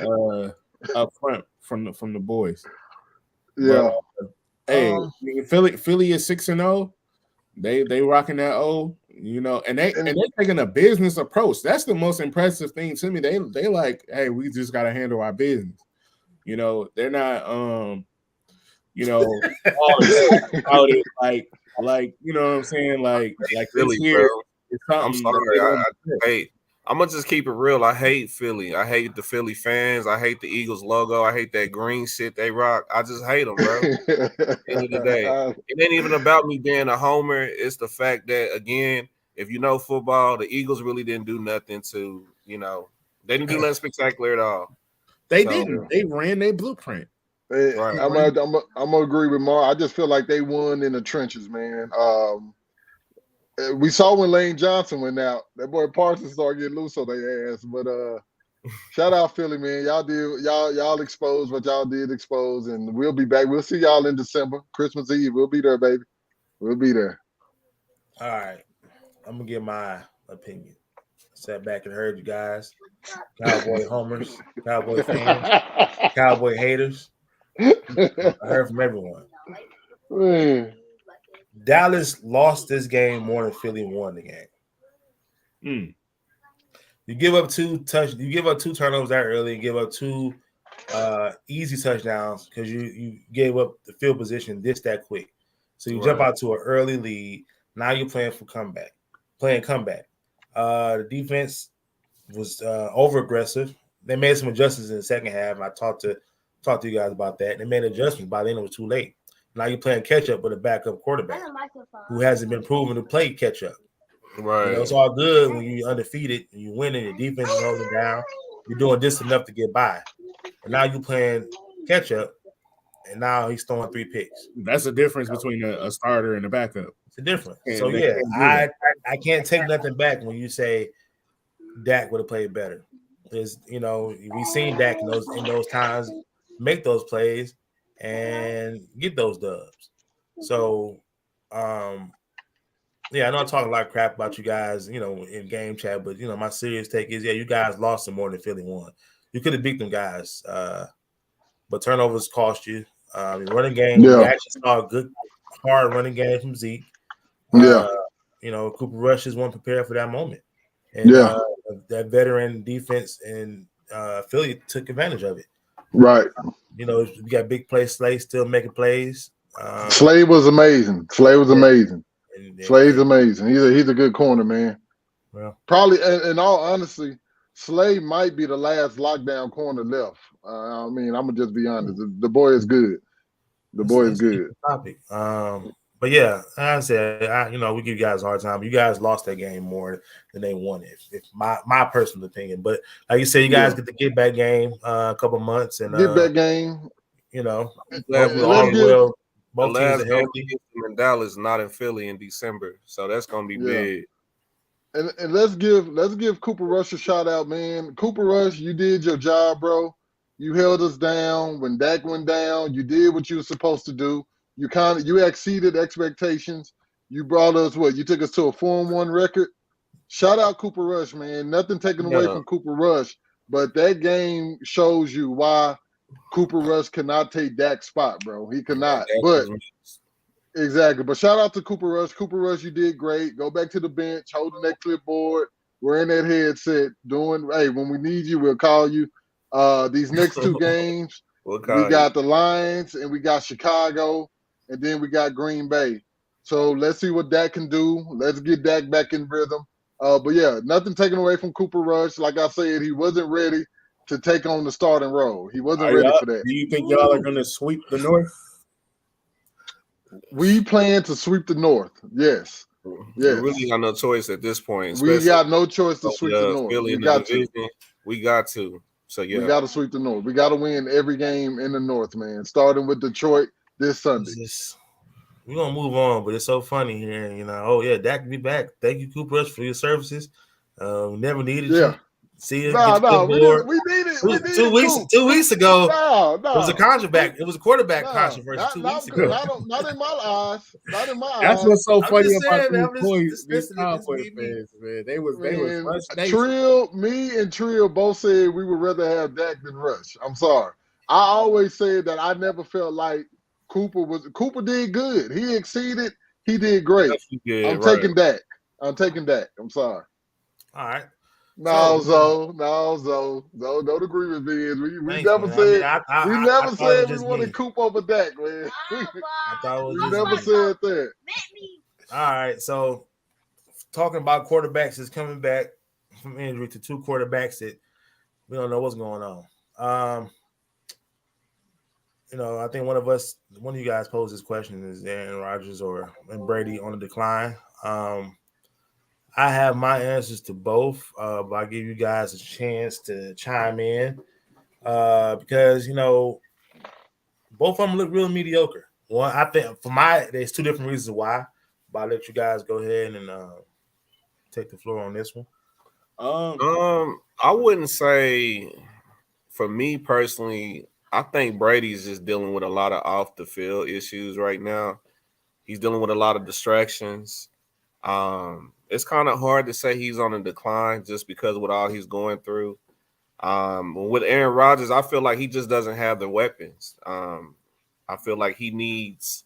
up front from the boys. Yeah. But, hey, Philly is 6-0. They rocking that O, and they're taking a business approach. That's the most impressive thing to me. They like, hey, we just gotta handle our business. They're not all about it like you know what I'm saying? Like Philly, bro. I'm sorry. I'm gonna just keep it real. I hate Philly. I hate the Philly fans. I hate the Eagles logo. I hate that green shit they rock. I just hate them, bro. At the end of the day, it ain't even about me being a homer. It's the fact that, again, if you know football, the Eagles really didn't do nothing to, they didn't do nothing spectacular at all. They didn't. They ran their blueprint. Right. I'm gonna agree with Mar. I just feel like they won in the trenches, man. We saw when Lane Johnson went out. That boy Parsons started getting loose on their ass. But shout out Philly, man. Y'all exposed what y'all did expose, and we'll be back. We'll see y'all in December, Christmas Eve. We'll be there, baby. We'll be there. All right, I'm gonna give my opinion. Sat back and heard you guys, Cowboy homers, Cowboy fans, Cowboy haters. I heard from everyone. Man. Dallas lost this game more than Philly won the game. You give up two turnovers that early, and give up two easy touchdowns because you gave up the field position that quick. So you jump out to an early lead. Now you're playing comeback. The defense was over aggressive. They made some adjustments in the second half. I talked to you guys about that. They made adjustments. By then it was too late. Now you're playing catch up with a backup quarterback who hasn't been proven to play catch up. Right. It's all good when you're undefeated and you win and your defense is holding down. You're doing just enough to get by. And now you're playing catch up, and now he's throwing 3 picks. That's the difference between a starter and a backup. It's a difference. So I can't take nothing back when you say Dak would have played better. Because we've seen Dak in those times make those plays and get those dubs. So I know I'm talking a lot of crap about you guys, in game chat, but my serious take is you guys lost them more than Philly won. You could have beat them guys, but turnovers cost you. Running game, we actually saw a good hard running game from Zeke. Cooper Rush is one prepared for that moment. And that veteran defense in Philly took advantage of it. Right. We got big play Slay still making plays. Slay was amazing. Slay's amazing. He's a good corner, man. Well, probably in all honesty, Slay might be the last lockdown corner left. I'm gonna just be honest. The boy is good. Is good. Topic. But yeah, as I said, we give you guys a hard time. You guys lost that game more than they won it. It's my personal opinion. But like you said, you guys get the get back game a couple months and get back game. Both teams are healthy. In Dallas, not in Philly in December, so that's gonna be big. And let's give Cooper Rush a shout out, man. Cooper Rush, you did your job, bro. You held us down when Dak went down. You did what you were supposed to do. You exceeded expectations. You brought us you took us to a 4-1 record. Shout out Cooper Rush, man. Nothing taken away from Cooper Rush, but that game shows you why Cooper Rush cannot take Dak's spot, bro. He cannot. Exactly. But shout out to Cooper Rush. Cooper Rush, you did great. Go back to the bench, holding that clipboard. We're in that headset when we need you, we'll call you. These next 2 games, we got the Lions and we got Chicago, and then we got Green Bay. So let's see what Dak can do. Let's get Dak back in rhythm. But yeah, nothing taken away from Cooper Rush. Like I said, he wasn't ready to take on the starting role. He wasn't ready for that. Do you think y'all are going to sweep the North? We plan to sweep the North. Yes. We really got no choice at this point. We got no choice to sweep the North. We got to. So yeah, we got to sweep the North. We got to win every game in the North, man. Starting with Detroit this Sunday. We're gonna move on, but it's so funny here. Dak can be back. Thank you, Cooper Rush, for your services. We never needed you. See you. We needed 2 weeks ago. It was a contract. It was a quarterback controversy 2 weeks ago. Not in my eyes. Not in my eyes. That's what's so funny about these Cowboy fans, man. They was Trill. Me and Trill both said we would rather have Dak than Rush. I'm sorry. I always said that I never felt like Cooper did good. He exceeded. He did great. I'm taking Dak. I'm sorry. All right. No, Zoe. Don't agree with me. We never said we never said we wanted Coop over Dak, man. We never said that. All right. So talking about quarterbacks is coming back from injury to 2 quarterbacks that we don't know what's going on. I think one of you guys posed this question is Aaron Rodgers and Brady on the decline. I have my answers to both, but I'll give you guys a chance to chime in because, both of them look real mediocre. One, I think there's 2 different reasons why, I'll let you guys go ahead and take the floor on this one. I wouldn't say, for me personally, I think Brady's just dealing with a lot of off the field issues right now. He's dealing with a lot of distractions. It's kind of hard to say he's on a decline just because with all he's going through. With Aaron Rodgers, I feel like he just doesn't have the weapons. I feel like he needs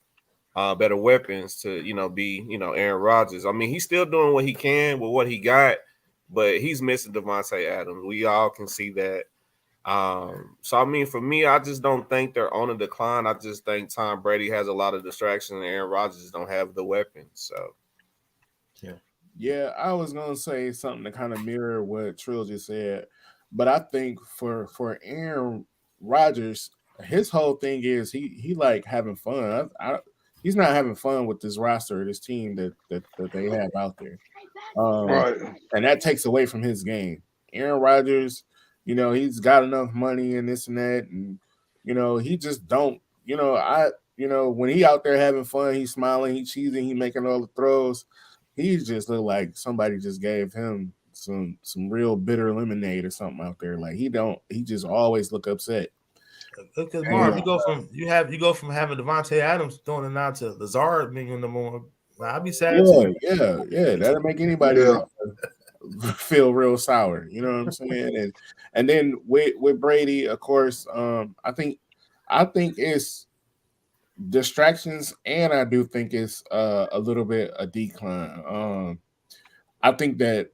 better weapons to, be, Aaron Rodgers. I mean, he's still doing what he can with what he got, but he's missing Devontae Adams. We all can see that. So, I mean, for me, I just don't think they're on a decline. I just think Tom Brady has a lot of distractions and Aaron Rodgers don't have the weapons. So, yeah, I was gonna say something to kind of mirror what Trill just said, but I think for Aaron Rodgers, his whole thing is he like having fun. He's not having fun with this roster, this team that they have out there, Right. and that takes away from his game. Aaron Rodgers, he's got enough money and this and that, and he just don't. When he out there having fun, he's smiling, he's cheesing, he making all the throws. He just look like somebody just gave him some real bitter lemonade or something out there. Like he just always look upset. Because Marv, you go from having Devontae Adams throwing it out to Lazard being number one. I'd be sad too. Yeah. That'll make anybody feel real sour. You know what I'm saying? And then with Brady, of course, I think it's distractions, and I do think it's a little bit a decline. I think that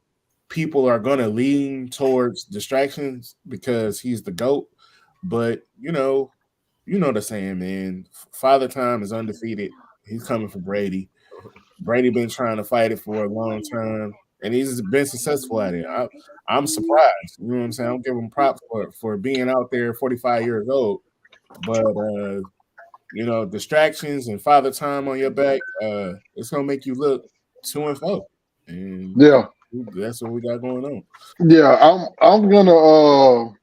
people are going to lean towards distractions because he's the GOAT, but you know the saying, man. Father Time is undefeated. He's coming for Brady. Brady been trying to fight it for a long time, and he's been successful at it. I'm surprised. You know what I'm saying? I don't give him props for being out there 45 years old, but distractions and Father Time on your back, it's gonna make you look 2-4. And Yeah. That's what we got going on. Yeah, I'm gonna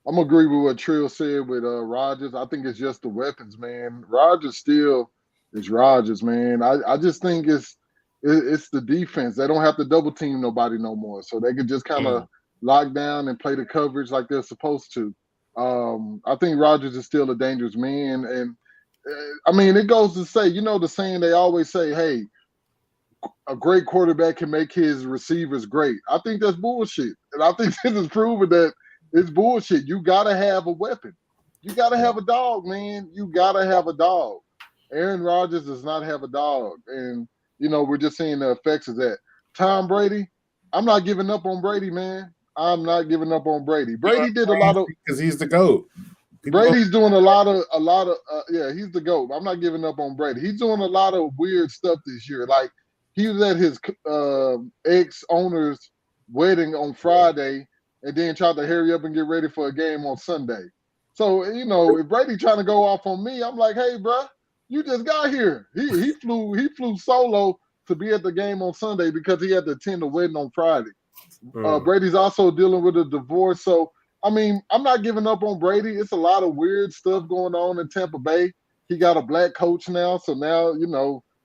agree with what Trill said with Rodgers. I think it's just the weapons, man. Rodgers still is Rodgers, man. I just think it's the defense. They don't have to double team nobody no more, so they could just kind of lock down and play the coverage like they're supposed to. I think Rodgers is still a dangerous man, and I mean it goes to say, the saying they always say, hey, a great quarterback can make his receivers great. I think that's bullshit. And I think this is proven that it's bullshit. You got to have a weapon. You got to have a dog, man. You got to have a dog. Aaron Rodgers does not have a dog. And, we're just seeing the effects of that. Tom Brady, I'm not giving up on Brady, man. I'm not giving up on Brady. Brady did a lot of – because he's the GOAT. Brady's doing a lot of he's the GOAT. I'm not giving up on Brady. He's doing a lot of weird stuff this year. Like, he was at his ex-owner's wedding on Friday and then tried to hurry up and get ready for a game on Sunday. So, if Brady trying to go off on me, I'm like, hey, bro, you just got here. He flew solo to be at the game on Sunday because he had to attend the wedding on Friday. Brady's also dealing with a divorce. So, I mean, I'm not giving up on Brady. It's a lot of weird stuff going on in Tampa Bay. He got a black coach now. So now,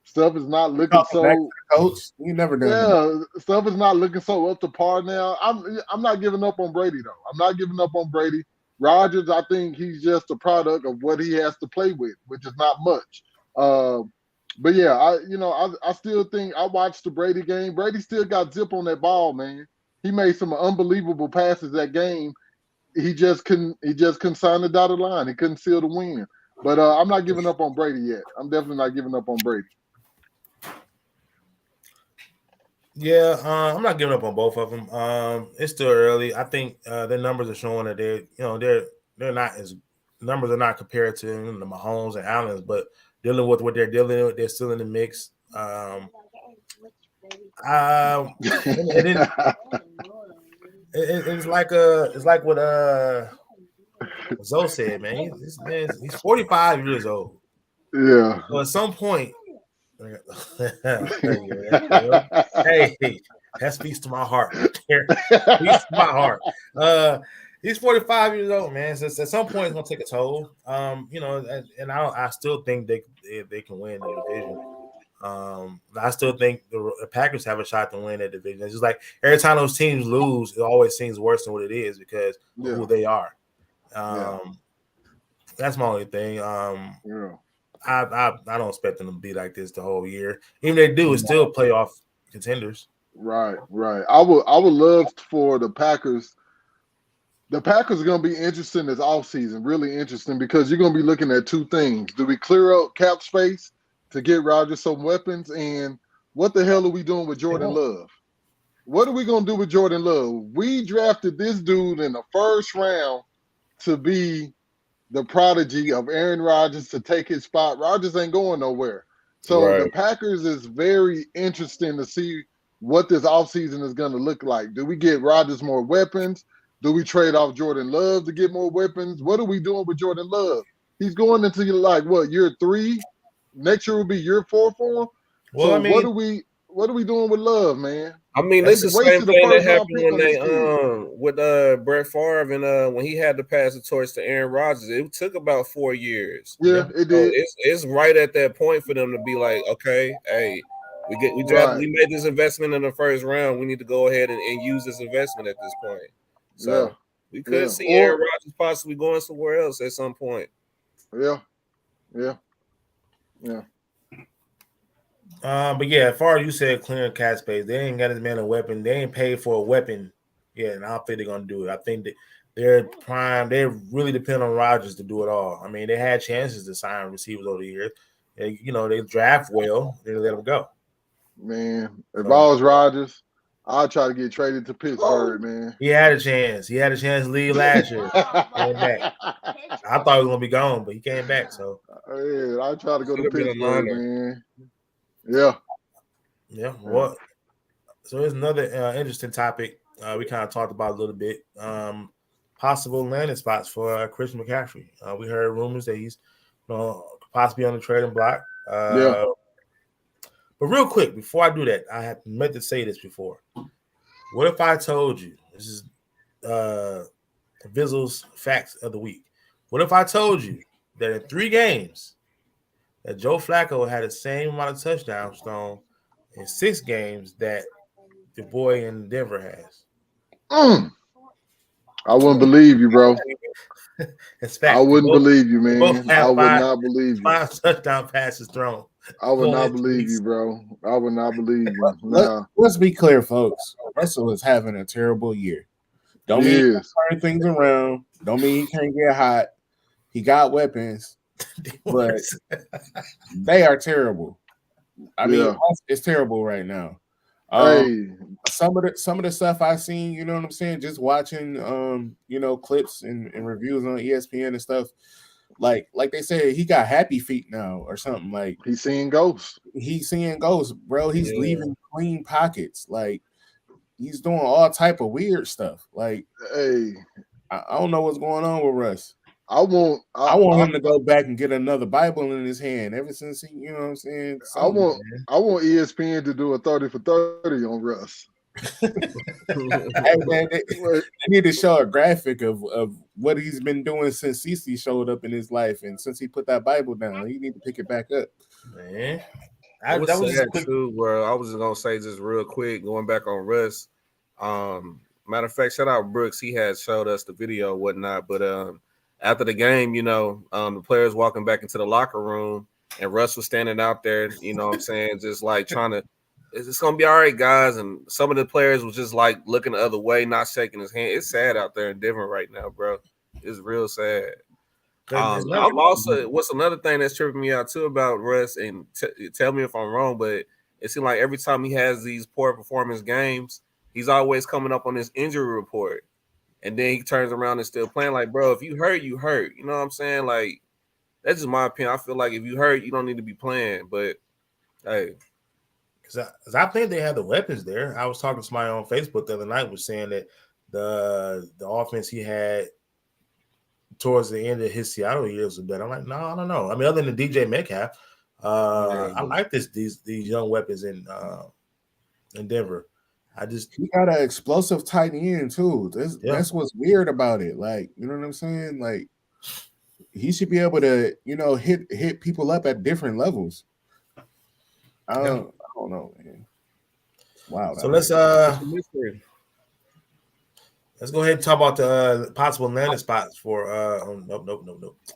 stuff is not looking so. Coach, you never done. Yeah, stuff is not looking so up to par now. I'm not giving up on Brady though. I'm not giving up on Brady. Rodgers, I think he's just a product of what he has to play with, which is not much. But yeah, I still think I watched the Brady game. Brady still got zip on that ball, man. He made some unbelievable passes that game. He just couldn't sign the dotted line. He couldn't seal the win. But I'm not giving up on Brady yet. I'm definitely not giving up on Brady. Yeah, I'm not giving up on both of them. It's still early. I think their numbers are showing that they're not as numbers are not compared to the Mahomes and Allens, but dealing with what they're dealing with, they're still in the mix. It's like what Zoe said, man. He's 45 years old. Yeah. So at some point, hey, that speaks to my heart. Speaks to my heart. He's 45 years old, man. So at some point, it's gonna take a toll. And I still think they can win the division. I still think the Packers have a shot to win that division. It's just like every time those teams lose, it always seems worse than what it is because of who they are. That's my only thing. I don't expect them to be like this the whole year. Even if they do, it's still playoff contenders. Right. I would love for the Packers. The Packers are going to be interesting this offseason, really interesting, because you're going to be looking at two things. Do we clear up cap space to get Rodgers some weapons? And what the hell are we doing with Jordan Love? What are we going to do with Jordan Love? We drafted this dude in the first round to be the prodigy of Aaron Rodgers to take his spot. Rodgers ain't going nowhere. So the Packers is very interesting to see what this offseason is going to look like. Do we get Rodgers more weapons? Do we trade off Jordan Love to get more weapons? What are we doing with Jordan Love? He's going into year 3? Next year will be year 4 for him. Well, so what are we doing with Love, man? I mean, this is the same thing that happened when they with Brett Favre and when he had to pass the torch to Aaron Rodgers. It took about 4 years. Yeah, it did. It's right at that point for them to be like, okay, hey, we made this investment in the first round. We need to go ahead and use this investment at this point. So we could see Aaron Rodgers possibly going somewhere else at some point. Yeah. But yeah, as far as you said, clearing cap space, they ain't got his man a weapon. They ain't paid for a weapon yet, and I don't think they're gonna do it. I think that they're prime. They really depend on Rodgers to do it all. I mean, they had chances to sign receivers over the years. They draft well. They let them go. Man, if I was Rodgers, I'll try to get traded to Pittsburgh, man. He had a chance. He had a chance to leave last year. Came back. I thought he was gonna be gone, but he came back. So I try to go to Pittsburgh, man. Yeah. Well, so here's another interesting topic we kind of talked about a little bit. Possible landing spots for Christian McCaffrey. We heard rumors that he's possibly on the trading block. But real quick, before I do that, I have meant to say this before. What if I told you, this is Vizzle's Facts of the Week. What if I told you that in 3 games that Joe Flacco had the same amount of touchdowns thrown in 6 games that the boy in Denver has? I wouldn't believe you, bro. It's fact. I wouldn't believe you, man. I would not believe you. 5 touchdown passes thrown. I would not believe you, bro. I would not believe you. Let's be clear, folks. Russell is having a terrible year. Don't mean he can turn things around. Don't mean he can't get hot. He got weapons, but they are terrible. I mean, it's terrible right now. Some of the stuff I've seen, you know what I'm saying, just watching clips and reviews on ESPN and stuff, like they said, he got happy feet now or something. Like he's seeing ghosts. Bro. He's leaving clean pockets. Like he's doing all type of weird stuff. Like, I don't know what's going on with Russ. I want him to go back and get another Bible in his hand. Ever since he, you know what I'm saying? I want ESPN to do a 30 for 30 on Russ. Hey, man, they need to show a graphic of what he's been doing since CeCe showed up in his life, and since he put that Bible down, he need to pick it back up. Man, I was just gonna say just real quick, going back on Russ. Matter of fact, shout out Brooks. He had showed us the video, and whatnot, but after the game, the players walking back into the locker room, and Russ was standing out there, you know what I'm saying, just like trying to, it's going to be all right, guys. And some of the players was just like looking the other way, not shaking his hand. It's sad out there in Denver right now, bro. It's real sad. I'm also, what's another thing that's tripping me out too about Russ, and tell me if I'm wrong, but it seems like every time he has these poor performance games, he's always coming up on this injury report. And then he turns around and still playing. Like, bro, if you hurt, you hurt. You know what I'm saying? Like, that's just my opinion. I feel like if you hurt, you don't need to be playing. But, hey. Because I think they have the weapons there. I was talking to somebody on Facebook the other night was saying that the offense he had towards the end of his Seattle years was better. I'm like, no, I don't know. I mean, other than DJ Metcalf, I like these young weapons in Denver. He got an explosive tight end too. That's what's weird about it. Like, you know what I'm saying? Like, he should be able to, hit people up at different levels. I don't know, man. Wow. So let's go ahead and talk about the possible landing spots for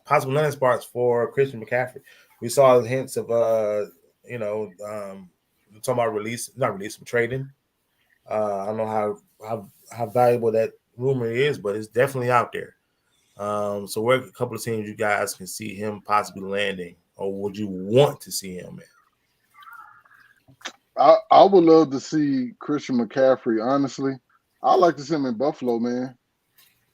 possible landing spots for Christian McCaffrey. We saw hints of talking about trading. I don't know how valuable that rumor is, but it's definitely out there. So where a couple of teams you guys can see him possibly landing, or would you want to see him at? I would love to see Christian McCaffrey. Honestly, I'd like to see him in Buffalo, man.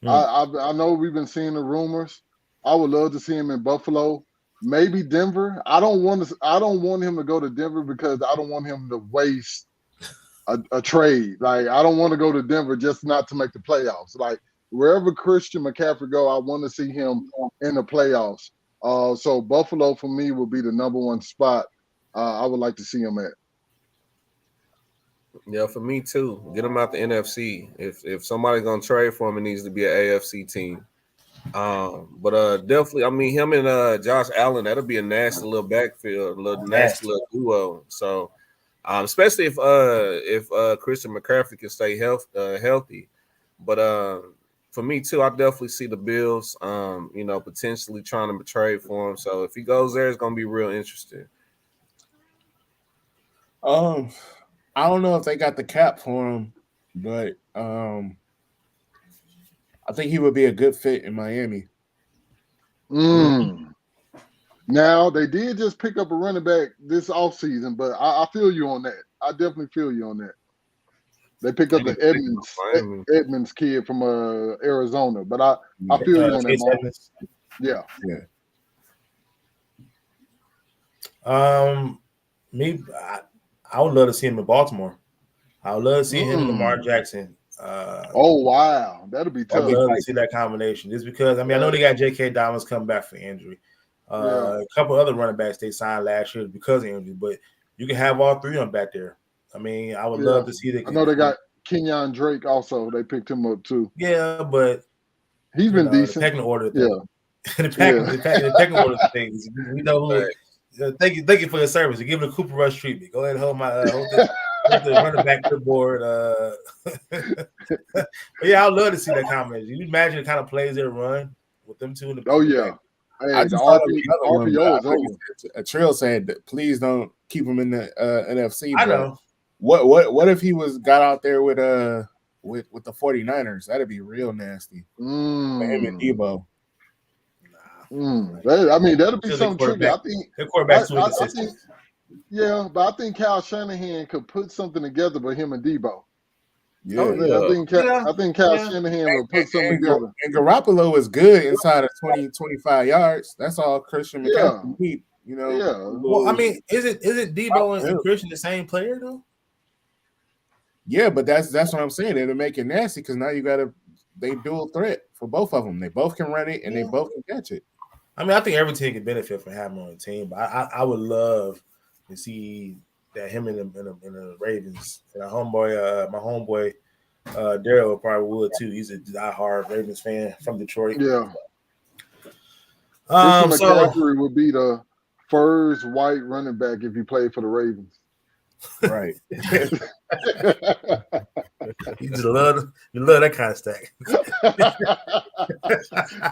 I know we've been seeing the rumors. I would love to see him in Buffalo. Maybe Denver. I don't want him to go to Denver because I don't want him to waste a trade. Like, I don't want to go to Denver just not to make the playoffs. Like, wherever Christian McCaffrey go, I want to see him in the playoffs. So Buffalo for me will be the number one spot I would like to see him at. Yeah, for me too. Get him out the NFC. If somebody's gonna trade for him, it needs to be an AFC team. But definitely, I mean, him and Josh Allen, that'll be a nasty little backfield, nasty little duo. So, especially if Christian McCaffrey can stay healthy. But for me too, I definitely see the Bills, potentially trying to trade for him. So if he goes there, it's gonna be real interesting. I don't know if they got the cap for him, but I think he would be a good fit in Miami. Now, they did just pick up a running back this offseason, but I feel you on that. I definitely feel you on that. They picked up the Edmonds kid from Arizona, but I feel you on that, Mark. Yeah. I would love to see him in Baltimore. I would love to see him and Lamar Jackson. Oh, wow. That'll be tough. I'd love to see that combination. Just because, I know they got J.K. Dobbins coming back for injury. A couple other running backs they signed last year because of injury, but you can have all three of them back there. I would love to see that. I know they got Kenyon Drake also. They picked him up too. Yeah, but he's been decent. The pecking order thing. The pecking order things. We know who. Thank you for your service. You're giving a Cooper Rush treatment. Go ahead and hold the running back clipboard. But yeah, I'd love to see that combination. You imagine the kind of plays they run with them two in the Oh yeah. Hey, I just RPO is over. A Trill said that please don't keep him in the NFC. I know. What if he got out there with the 49ers? That'd be real nasty. For him and Debo. That'll be something tricky. I think their quarterback's too consistent. But I think Kyle Shanahan could put something together with him and Debo. Yeah. I think Kyle Shanahan will put something together. And Garoppolo is good inside of 20, 25 yards. That's all Christian McCaffrey need. Well, isn't Debo and Christian the same player though? Yeah, but that's what I'm saying. It'll make it nasty because now they dual threat for both of them. They both can run it and they both can catch it. I think every team can benefit from having him on the team, but I would love to see that him in the Ravens. And my homeboy Daryl probably would too. He's a diehard Ravens fan from Detroit. Yeah. McCaffrey would be the first white running back if he played for the Ravens. Right. You love that kind of stack.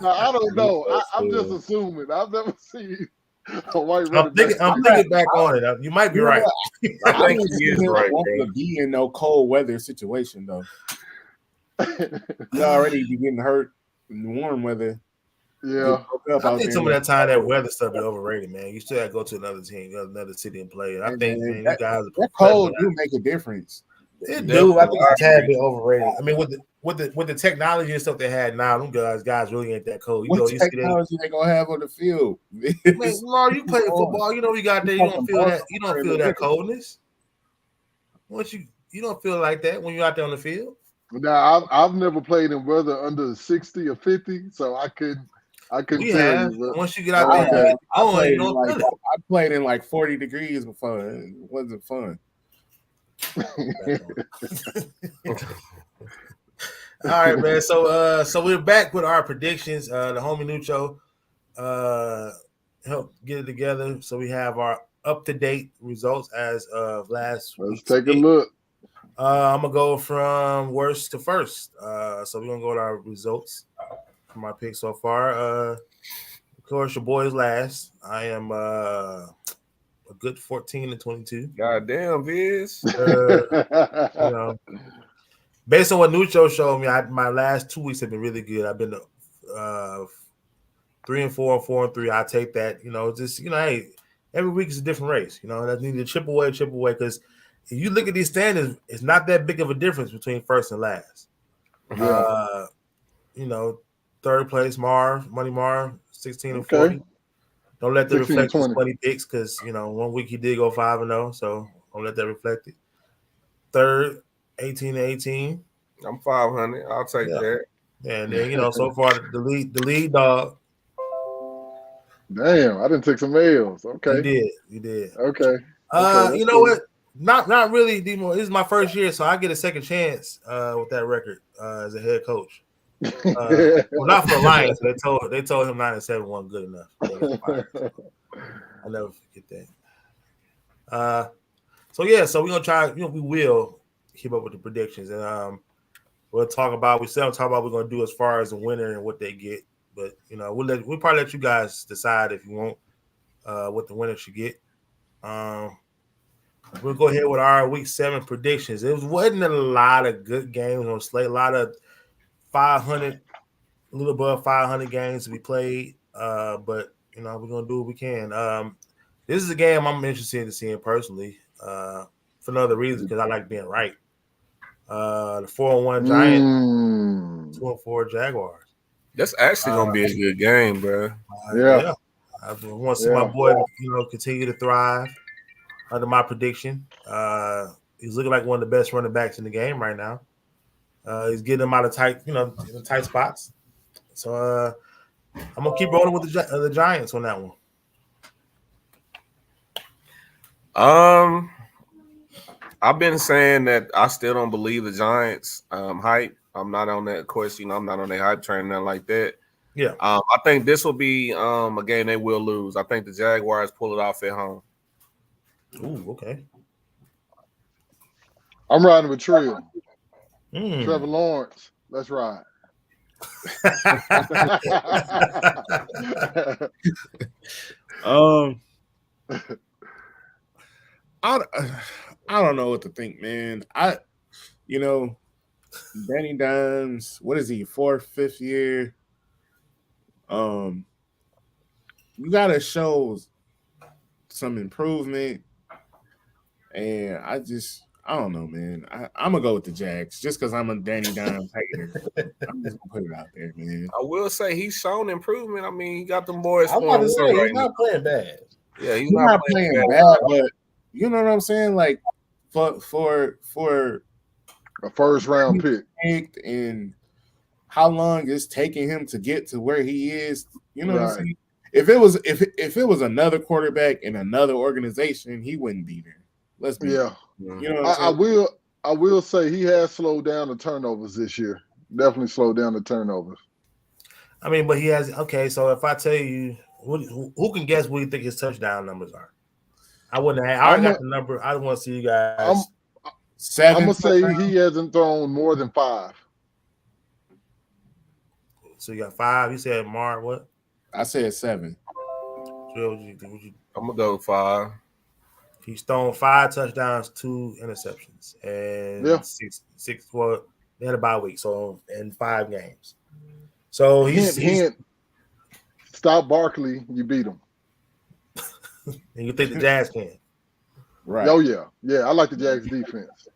I don't know. I'm just assuming. I've never seen a white running back. I'm thinking back on it. You might be right. I think he is right. To be in no cold weather situation though. You already be getting hurt in warm weather. Yeah, I think some of that time that weather stuff is overrated, man. You still got to go to another team, another city, and play. I think you guys that cold do make a difference. It do. I think it's a tad bit overrated. With the technology and stuff they had now, them guys really ain't that cold. What technology they gonna have on the field? Man, Lamar, you play football. You got there. You don't feel that. You don't feel that coldness. Once you don't feel like that when you're out there on the field. Now I've never played in weather under 60 or 50, so I couldn't tell you. Once you get out there, I played in like 40 degrees before. It wasn't fun. All right, man. So we're back with our predictions. The homie Nucho helped get it together. So we have our up-to-date results as of last Let's week's take a pick. look. I'm gonna go from worst to first. So we're gonna go to our results for my pick so far. Of course, your boy is last. I am a good 14-22. Goddamn, Viz. You know, based on what Nucho showed me, my last 2 weeks have been really good. I've been 3-4 and 4-3. I take that. Just hey, every week is a different race. That's need to chip away. Because if you look at these standings, it's not that big of a difference between first and last. Yeah. Third place, Money Marv, 16 and 40. Okay. Don't let that 16 reflect his 20. funny picks because 1 week he did go 5-0, so don't let that reflect it. Third, 18-18. I'm 500. I'll take that. And then so far the lead dog. Damn, I didn't take some L's. Okay. You did. Okay. You know what? Not really, Demo. This is my first year, so I get a second chance with that record as a head coach. Well, not for the Lions. They told him 9-7 wasn't good enough. I'll never forget that. So we're gonna try. We will keep up with the predictions, and we'll talk about. We still talk about what we're gonna do as far as the winner and what they get. But we'll probably let you guys decide if you want what the winner should get. We'll go ahead with our week 7 predictions. It wasn't a lot of good games on slate. A lot of 500, a little above 500 games to be played. But we're gonna do what we can. This is a game I'm interested in seeing personally. For another reason, because I like being right. The 4-1 Giants, 2-4 Jaguars. That's actually gonna be a good game, bro. Yeah. I want to see my boy, continue to thrive under my prediction. He's looking like one of the best running backs in the game right now. He's getting them out of tight, in the tight spots. So I'm gonna keep rolling with the Giants on that one. I've been saying that I still don't believe the Giants hype. I'm not on that question. I'm not on their hype train, nothing like that. Yeah. I think this will be a game they will lose. I think the Jaguars pull it off at home. Ooh, okay. I'm riding with Trill. Trevor Lawrence. Let's ride. I don't know what to think, man. Danny Dimes, what is he, 4th, 5th year? You gotta show some improvement, and I don't know, man. I'm gonna go with the Jags just because I'm a Danny Dimes hater. I'm just gonna put it out there, man. I will say he's shown improvement. I mean, he got them boys. I'm about to say he's not playing bad. Yeah, he's not playing bad, but you know what I'm saying? Like for a first round pick, and how long it's taking him to get to where he is. You know what I'm saying? If it was another quarterback in another organization, he wouldn't be there. Let's be yeah. You know what I'm saying? I will say he has slowed down the turnovers this year. Definitely slowed down the turnovers. I mean, but he has so if I tell you who can guess what you think his touchdown numbers are? I wouldn't have. I already got the number. I want to see you guys. I'm gonna say he hasn't thrown more than 5. So you got 5. You said Mark what? I said 7. I'm gonna go 5. He's thrown 5 touchdowns, 2 interceptions, and 6. Well, they had a bye week, so in 5 games. So he's stop Barkley, you beat him. And you think the Jags can? Right. Oh yeah. I like the Jags defense.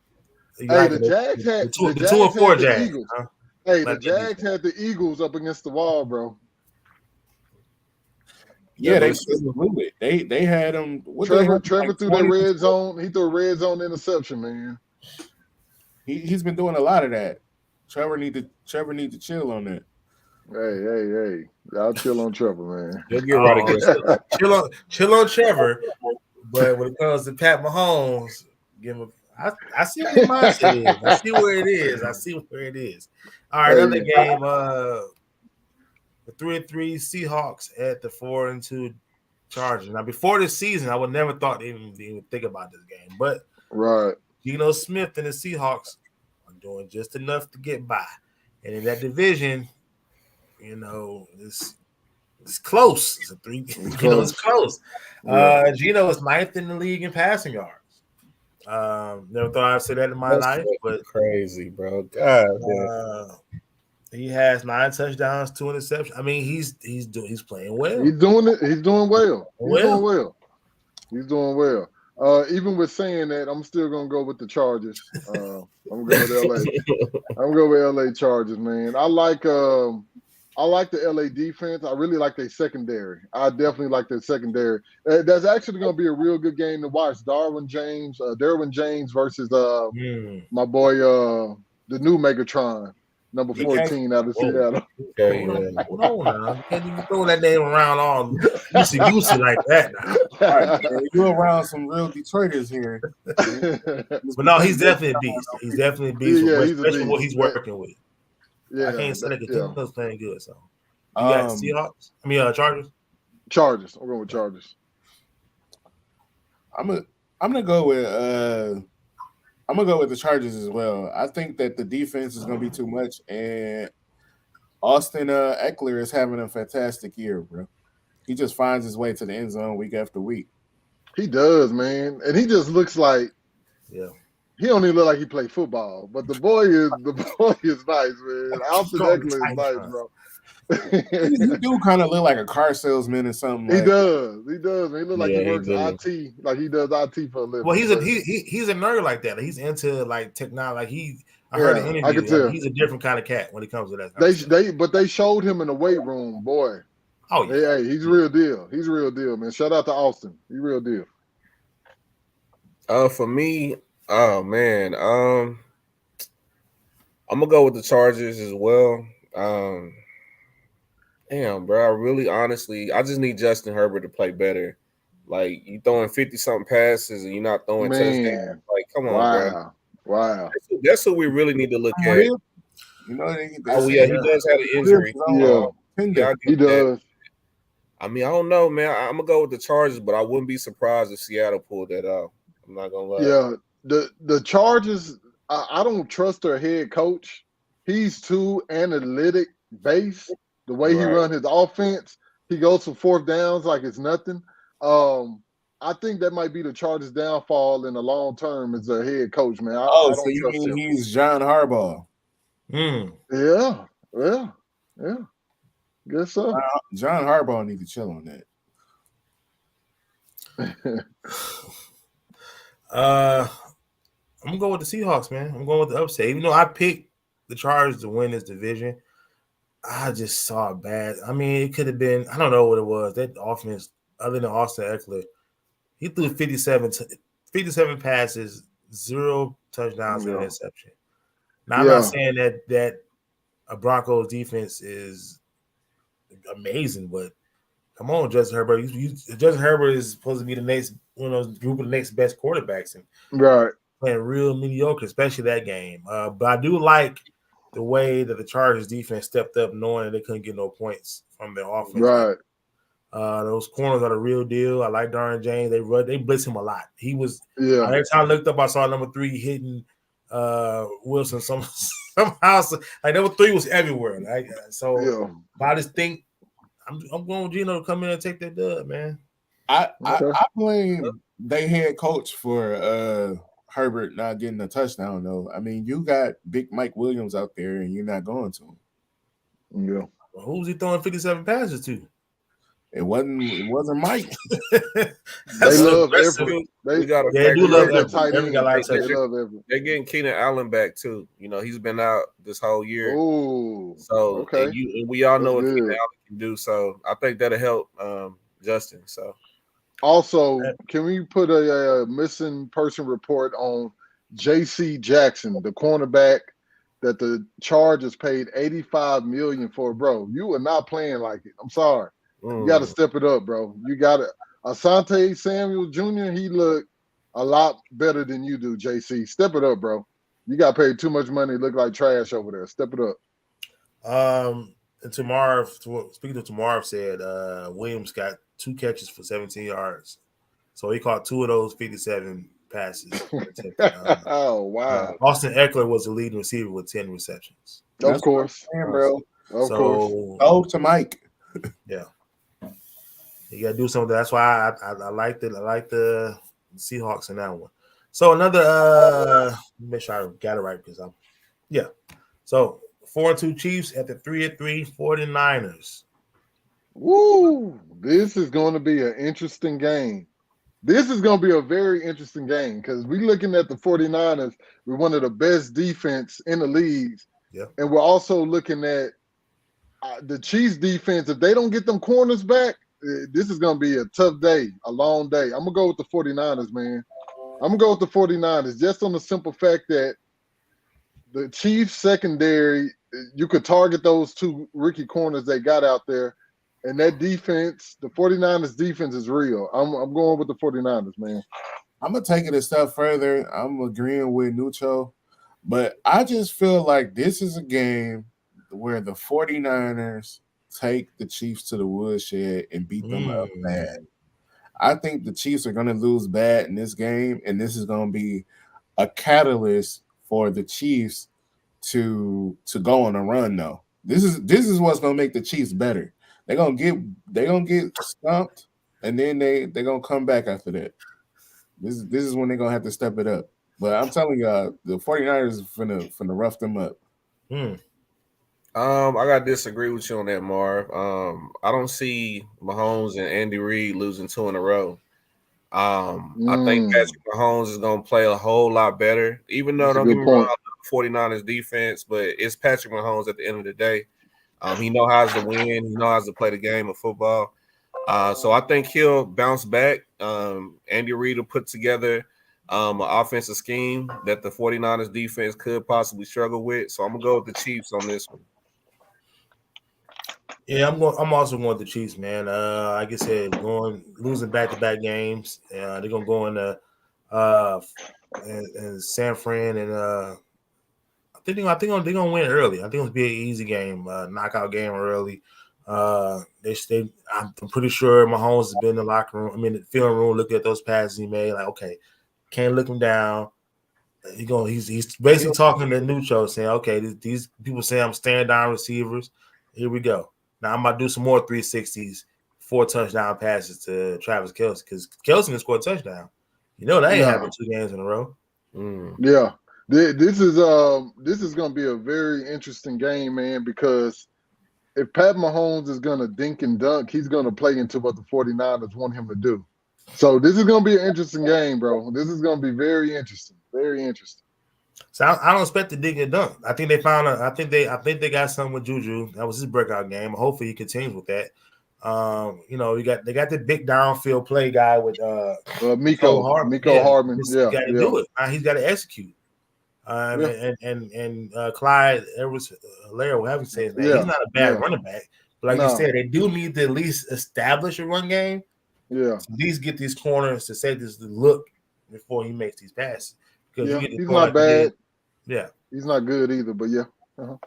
The Jags had the 2-4 Jags. Eagles. Huh? Hey, the Jags had the Eagles up against the wall, bro. Yeah, they blew it. They had him. Trevor threw that red zone. He threw a red zone interception, man. He's been doing a lot of that. Trevor need to chill on that. Hey. Y'all chill on Trevor, man. You'll get right against chill on Trevor. But when it comes to Pat Mahomes, give him I see what your mindset is. I see where it is. All right, another game. The 3-3 Seahawks at the 4-2 Chargers. Now, before this season, I would never thought they even think about this game. But Right. Geno Smith and the Seahawks are doing just enough to get by. And in that division, it's close. It's a three. It's close. Yeah. Geno is 9th in the league in passing yards. Never thought I'd say that in my life, but crazy, bro. God, he has 9 touchdowns, 2 interceptions. I mean, he's playing well. He's doing it. He's doing well. He's doing well. Even with saying that, I'm still gonna go with the Chargers. I'm gonna go with LA. I'm gonna go with LA Chargers, man. I like the LA defense. I really like their secondary. I definitely like their secondary. That's actually gonna be a real good game to watch. Derwin James versus my boy the new Megatron. Number 14 out of Seattle. Hold on now. You can't even throw that name around all loosey like that now. All right, man, you're around some real Detroiters here. But no, he's definitely a beast. He's definitely a beast, especially what he's working with. Yeah, I can't say that Kentucky's playing good. So you got Seahawks? I mean, Chargers. Chargers. I'm going with Chargers. I'm gonna go with the Chargers as well. I think that the defense is gonna be too much, and Austin Eckler is having a fantastic year, bro. He just finds his way to the end zone week after week. He does, man, and he just looks like he don't even look like he played football, but the boy is nice, man. Austin Eckler is nice, bro. He do kind of look like a car salesman or something. He does, man. He look like he works IT, like he does IT for a living. Well, he's a nerd like that. He's into like technology. I heard an interview. I can tell. He's a different kind of cat when it comes to that. But they showed him in the weight room, boy. Oh yeah, hey, he's a real deal. He's a real deal, man. Shout out to Austin. He's a real deal. For me, oh man, I'm gonna go with the Chargers as well. Damn, bro. I just need Justin Herbert to play better. Like, you throwing 50-something passes and you're not throwing touchdowns. Like, come on, bro. Wow. That's what we really need to look at. You know, he does have an injury. Yeah, he does. I mean, I don't know, man. I'm gonna go with the Chargers, but I wouldn't be surprised if Seattle pulled that out. I'm not gonna lie. Yeah, the Chargers. I don't trust their head coach. He's too analytic based. The way he run his offense, he goes for fourth downs like it's nothing. I think that might be the Chargers' downfall in the long term as their head coach, man. So you mean he's John Harbaugh? Yeah. Guess so. John Harbaugh need to chill on that. I'm gonna go with the Seahawks, man. I'm going with the upset. Even though I picked the Chargers to win this division, I just saw it bad. I mean, it could have been, I don't know what it was. That offense, other than Austin Eckler, he threw 57 passes, 0 touchdowns and interception. Now, I'm not saying that a Broncos defense is amazing, but come on, Justin Herbert. Justin Herbert is supposed to be the next one of those group of the next best quarterbacks, and playing real mediocre, especially that game. But I do like the way that the Chargers defense stepped up, knowing that they couldn't get no points from their offense. Those corners are the real deal. I like Derwin James. They blitz him a lot. He was every time I looked up, I saw number 3 hitting Wilson somehow. Like number 3 was everywhere. I just think I'm going Geno to come in and take that dub, man. I blame they head coach for Herbert not getting a touchdown, though. I mean, you got big Mike Williams out there, and you're not going to him. Yeah. Well, who's he throwing 57 passes to? It wasn't Mike. They love Everett. They do love Everett. They're getting Keenan Allen back too. You know, he's been out this whole year. Oh, so and we all know what Keenan Allen can do. So I think that'll help Justin. So also, can we put a missing person report on J.C. Jackson, the cornerback that the Chargers paid $85 million for? Bro, you are not playing like it. I'm sorry. You got to step it up, bro. You got to. Asante Samuel Jr., he looked a lot better than you do, JC. Step it up, bro. You got paid too much money. Look like trash over there. Step it up. And speaking to Tamar, said Williams got 2 catches for 17 yards. So he caught 2 of those 57 passes. Oh wow! Austin Eckler was the leading receiver with 10 receptions. Of course, bro. Of course. Oh, to Mike. Yeah, you got to do something. That's why I like the Seahawks in that one. So another make sure I got it right because So 4-2 Chiefs at the 3-3 49ers. Woo! This is going to be an interesting game. This is going to be a very interesting game because we're looking at the 49ers. We're one of the best defense in the leagues. Yeah. And we're also looking at the Chiefs defense. If they don't get them corners back, this is going to be a tough day, a long day. I'm going to go with the 49ers, man. I'm going to go with the 49ers just on the simple fact that the Chiefs secondary, you could target those 2 rookie corners they got out there. And that defense, the 49ers defense is real. I'm going with the 49ers, man. I'm going to take it a step further. I'm agreeing with Nucho. But I just feel like this is a game where the 49ers take the Chiefs to the woodshed and beat them up bad. I think the Chiefs are going to lose bad in this game, and this is going to be a catalyst for the Chiefs to go on a run, though. This is what's going to make the Chiefs better. They're gonna get stumped, and then they're gonna come back after that. This is when they're gonna have to step it up. But I'm telling y'all, the 49ers is finna rough them up. I gotta disagree with you on that, Marv. I don't see Mahomes and Andy Reid losing 2 in a row. I think Patrick Mahomes is gonna play a whole lot better, even though don't get me wrong, I love the 49ers defense, but it's Patrick Mahomes at the end of the day. He knows how to win. He knows how to play the game of football. So I think he'll bounce back. Andy Reid will put together an offensive scheme that the 49ers defense could possibly struggle with. So I'm going to go with the Chiefs on this one. Yeah, I'm also going with the Chiefs, man. Like I said, losing back-to-back games. They're going to go in San Fran and I think they're gonna win early. I think it'll be an easy game, knockout game early. I'm pretty sure Mahomes has been in the locker room. I mean, the film room, looking at those passes he made. Like, okay, can't look him down. He's basically talking to Nucho, saying, okay, these people say I'm staring down receivers. Here we go. Now I'm about to do some more 360s, 4 touchdown passes to Travis Kelce because Kelce can score a touchdown. You know that ain't happened 2 games in a row. Yeah. This is going to be a very interesting game, man, because if Pat Mahomes is going to dink and dunk, he's going to play into what the 49ers want him to do. So this is going to be an interesting game, bro. This is going to be very interesting. Very interesting. So I don't expect the dink and dunk. I think they found I think they got something with Juju. That was his breakout game. Hopefully he continues with that. They got the big downfield play guy with Miko Hardman. He's got to do it. He's got to execute. And Clyde Edwards-Helaire, whatever you say his name, he's not a bad running back. But like you said, they do need to at least establish a run game. Yeah. To at least get these corners to say this look before he makes these passes. Because he's not bad. Yeah. He's not good either, but yeah.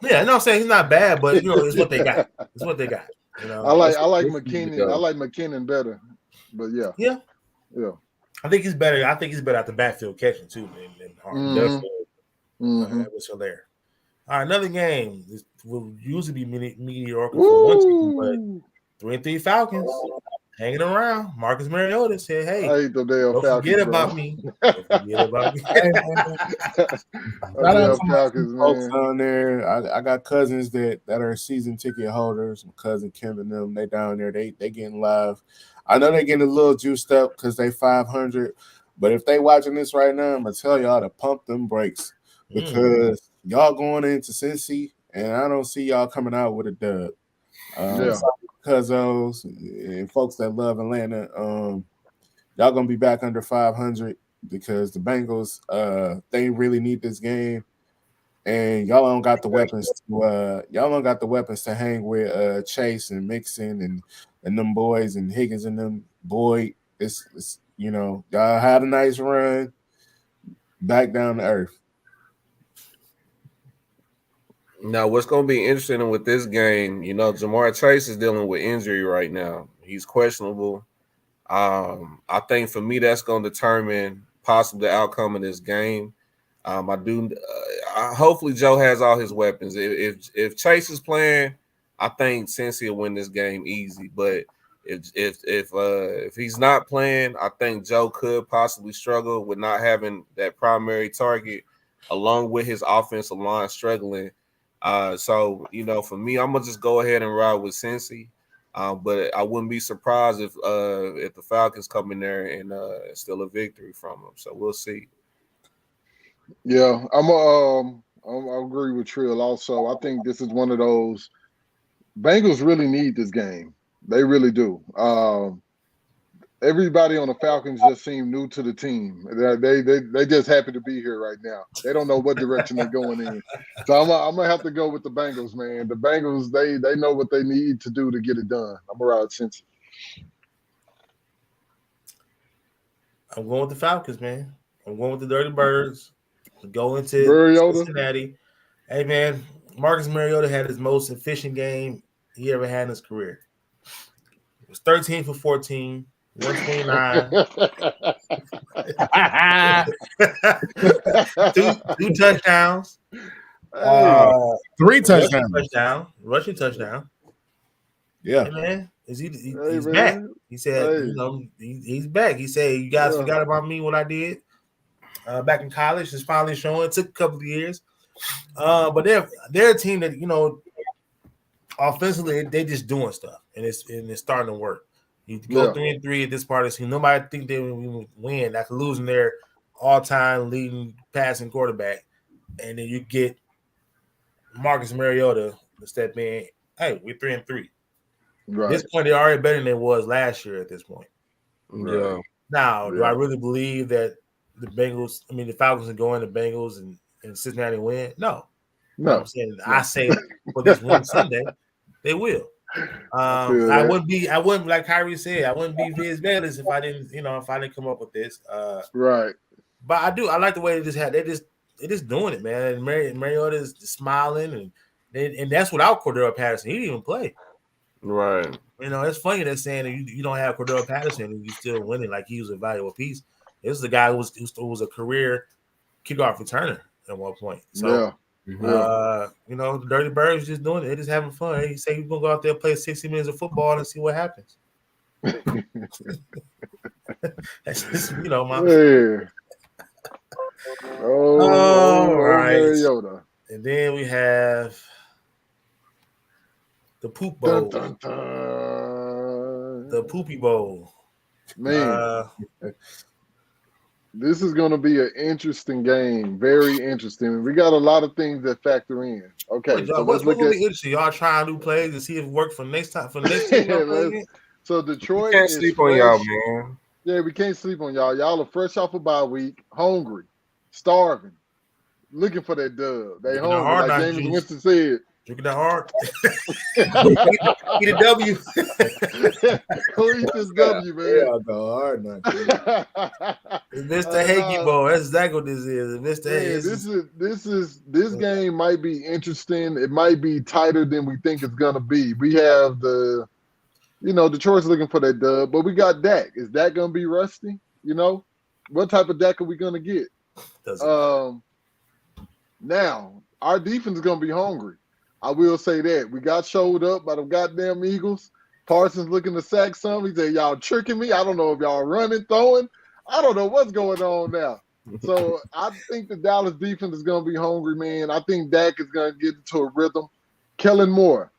Yeah, no, I'm saying he's not bad, but it's what they got. It's what they got. I like McKinnon. I like McKinnon better. But yeah. Yeah. I think he's better. I think he's better at the backfield catching too than Hardman. That was Helaire. All right, another game. This will usually be mediocre for one team, but 3-3 Falcons hanging around. Marcus Mariota said, "Hey, I hate the damn don't Falcons, forget about me. Don't forget about me." Falcons, folks down there. I got cousins that are season ticket holders. My cousin Kim and them, they down there. They getting live. I know they getting a little juiced up because they 500. But if they watching this right now, I'm gonna tell y'all to pump them brakes. Because y'all going into Cincy, and I don't see y'all coming out with a dub. Cousins and folks that love Atlanta, y'all gonna be back under 500 because the Bengals, they really need this game, and y'all don't got the weapons to hang with Chase and Mixon and them boys and Higgins and them Boyd. It's y'all had a nice run, back down to earth. Now, what's going to be interesting with this game, Jamar Chase is dealing with injury right now. He's questionable. I think for me, that's going to determine possibly the outcome of this game. Hopefully Joe has all his weapons. If Chase is playing, I think Cincy will win this game easy. But if he's not playing, I think Joe could possibly struggle with not having that primary target, along with his offensive line struggling. So for me, I'm gonna just go ahead and ride with Cincy. But I wouldn't be surprised if the Falcons come in there and steal a victory from them. So we'll see. Yeah, I agree with Trill. Also, I think this is one of those Bengals really need this game. They really do. Everybody on the Falcons just seem new to the team. They just happy to be here right now. They don't know what direction they're going in. So I'm gonna have to go with the Bengals, man. The Bengals, they know what they need to do to get it done. I'm gonna ride Cincy. I'm going with the Falcons, man. I'm going with the Dirty Birds. Go into Mariota. Cincinnati. Hey, man, Marcus Mariota had his most efficient game he ever had in his career. It was 13 for 14, 129. two touchdowns. Three touchdowns. Rushing touchdown. Yeah. Hey, man. He's back. He said, he's back. He said, you guys forgot about me when I did back in college. It's finally showing. It took a couple of years. But they're a team that, offensively, they just doing stuff. And it's starting to work. You go 3-3 at this part of the season. Nobody think they will win after losing their all-time leading passing quarterback. And then you get Marcus Mariota to step in. Hey, we're 3-3. Right. At this point, they're already better than it was last year at this point. Yeah. Now, do I really believe that the Falcons are going to Bengals and Cincinnati win? No. I'm saying, I say for this one Sunday, they will. I wouldn't like Kyrie said, I wouldn't be Viz Bayless if I didn't come up with this. Right. But I like the way they're just doing it, man. And Mariota is smiling and that's without Cordell Patterson. He didn't even play. Right. It's funny they're saying that you don't have Cordell Patterson and you're still winning like he was a valuable piece. This is a guy who was a career kickoff returner at one point. So the Dirty Birds just doing it. They're just having fun. He say he's gonna go out there and play 60 minutes of football and see what happens. That's just, my all right. Mariota. And then we have the Poop Bowl. Dun, dun, dun. The Poopy Bowl. Man. This is going to be an interesting game. Very interesting. We got a lot of things that factor in. Okay. So what's going to be interesting? Y'all trying new plays to see if it works for next time. So Detroit can't sleep on y'all, man. Yeah, we can't sleep on y'all. Y'all are fresh off a bye week, hungry, starving, looking for that dub. They hungry, like James Winston said. Drinking that hard. Eat a W. Who eat this W, man? Yeah, the hard not. It's Mr. Hagee Bowl. That's exactly what this is. Mr. This game might be interesting. It might be tighter than we think it's gonna be. We have Detroit's looking for that dub, but we got Dak. Is Dak gonna be rusty? What type of Dak are we gonna get? Now our defense is gonna be hungry. I will say that. We got showed up by the goddamn Eagles. Parsons looking to sack some. He said, y'all tricking me. I don't know if y'all running, throwing. I don't know what's going on now. So I think the Dallas defense is going to be hungry, man. I think Dak is going to get into a rhythm. Kellen Moore,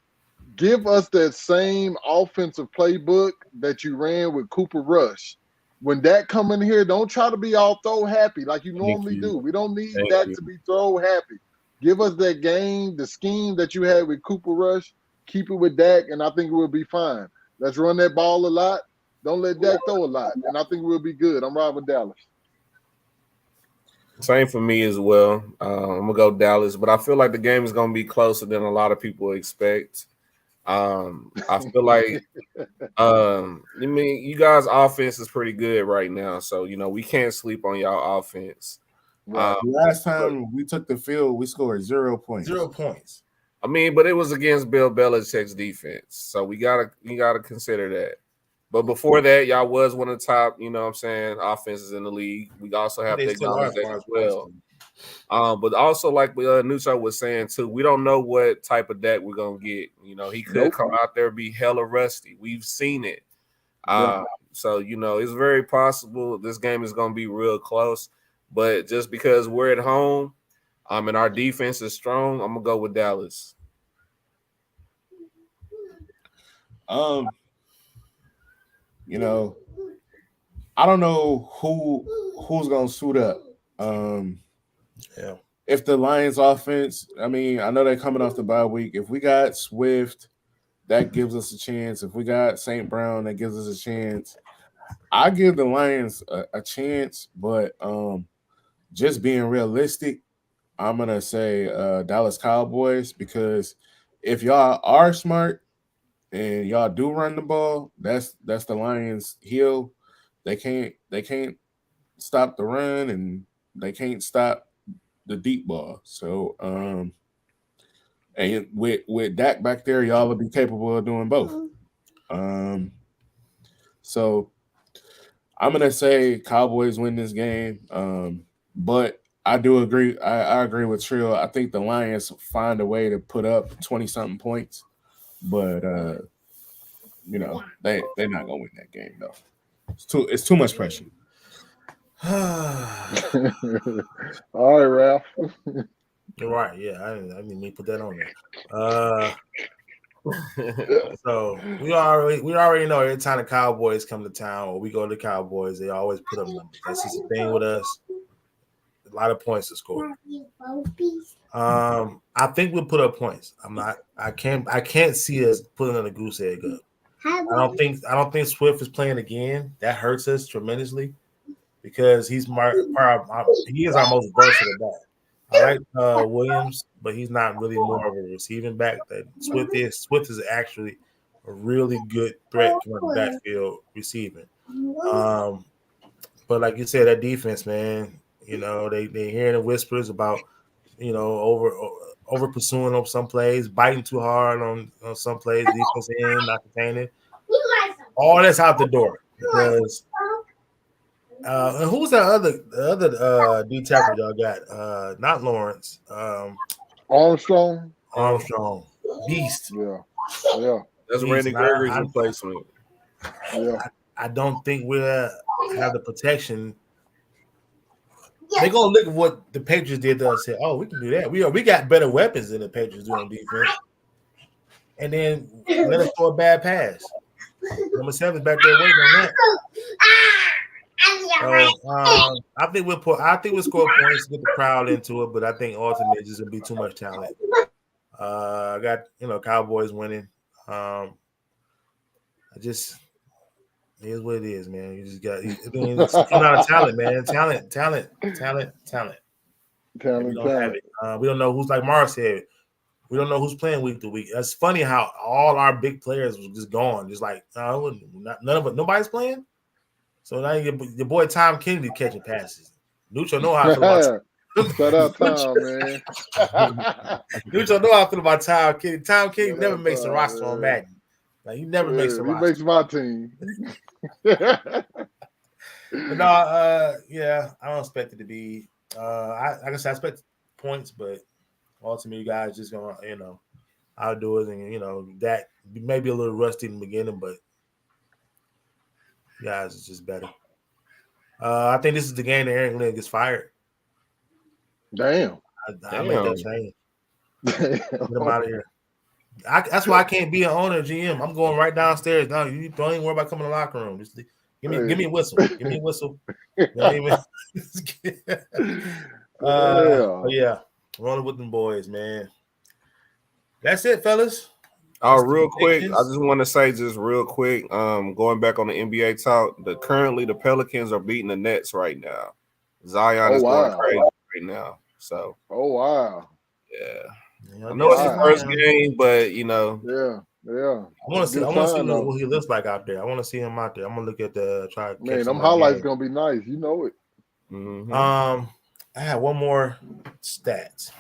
give us that same offensive playbook that you ran with Cooper Rush. When Dak come in here, don't try to be all throw happy like you normally do. We don't need Dak to be throw happy. Give us that game, the scheme that you had with Cooper Rush. Keep it with Dak, and I think we'll be fine. Let's run that ball a lot. Don't let Dak throw a lot, and I think we'll be good. I'm riding with Dallas. Same for me as well. I'm going to go Dallas, but I feel like the game is going to be closer than a lot of people expect. I feel like you guys' offense is pretty good right now, so we can't sleep on y'all offense. Last time we took the field, we scored 0 points. 0 points. I mean, but it was against Bill Belichick's defense, so we gotta consider that. But before that, y'all was one of the top, you know what I'm saying, offenses in the league. We also have to They still are acknowledge that far as as well. points. But also, like Nucho was saying too, we don't know what type of Dak we're gonna get. You know, he could come out there be hella rusty. We've seen it. So you know, it's very possible this game is gonna be real close. But just because we're at home, and our defense is strong, I'm gonna go with Dallas. You know, I don't know who's gonna suit up. Yeah. If the Lions offense, I mean, I know they're coming off the bye week. If we got Swift, that gives us a chance. If we got St. Brown, that gives us a chance. I give the Lions a chance, but just being realistic, I'm gonna say Dallas Cowboys, because if y'all are smart and y'all do run the ball, that's the Lions' heel. They can't stop the run, and they can't stop the deep ball. So and with Dak back there, y'all will be capable of doing both. So I'm gonna say Cowboys win this game. But I do agree. I agree with Trill. I think the Lions find a way to put up 20-something points, but you know, they're not gonna win that game though. It's too much pressure. All right, Ralph. You're right. Yeah, I didn't mean to put that on there. So we already know every time the Cowboys come to town or we go to the Cowboys, they always put up numbers. That's just the thing with us. A lot of points to score. I think we'll put up points. I can't see us putting on a goose egg up. I don't think Swift is playing again. That hurts us tremendously because he is our most versatile back. I like Williams, but he's not really more of a receiving back that Swift is. Swift is actually a really good threat from the backfield receiving. But like you said, that defense, man, you know, they hearing the whispers about, you know, over pursuing on some plays, biting too hard on some plays, defense end, not containing. All that's out the door because and who's the other D tackle y'all got? Not Lawrence. Armstrong. Beast. Yeah. That's Randy Gregory's replacement. Yeah. I don't think we have the protection. They're gonna look at what the Patriots did to us. Say, "Oh, we can do that. We got better weapons than the Patriots do on defense." And then let us throw a bad pass. Number 7's back there waiting on that. So I think we'll score points, get the crowd into it, but I think ultimately it's just gonna be too much talent. I got Cowboys winning. I just it is what it is, man. You just got. It's coming out of talent, man. Talent. We don't have it. We don't know who's, like Mara said. We don't know who's playing week to week. That's funny how all our big players was just gone. Just like nobody's playing. So now your boy Tom Kennedy catching passes. Nucho know how I feel about. Shout out Tom, man. Nucho know how I feel about Tom Kennedy. Tom Kennedy never makes the roster on Madden. Like he never makes the roster. He makes my team. But no, yeah, I don't expect it to be. Like I said, I expect points, but ultimately, you guys just gonna, outdo it, and that may be a little rusty in the beginning, but you guys is just better. I think this is the game that Aaron Glenn gets fired. Damn. I make that change. Get him out of here. That's why I can't be an owner GM. I'm going right downstairs. No, you don't even worry about coming to the locker room. Just give me a whistle. Give me a whistle. Yeah, rolling with them boys, man. That's it, fellas. Real quick, I just want to say real quick, going back on the NBA talk, currently the Pelicans are beating the Nets right now. Zion is going crazy right now. So wow. Yeah. I know it's the first game, but Yeah. I want to see what he looks like out there. I want to see him out there. I'm gonna look at them highlights gonna be nice. You know it. Mm-hmm. I have one more stat.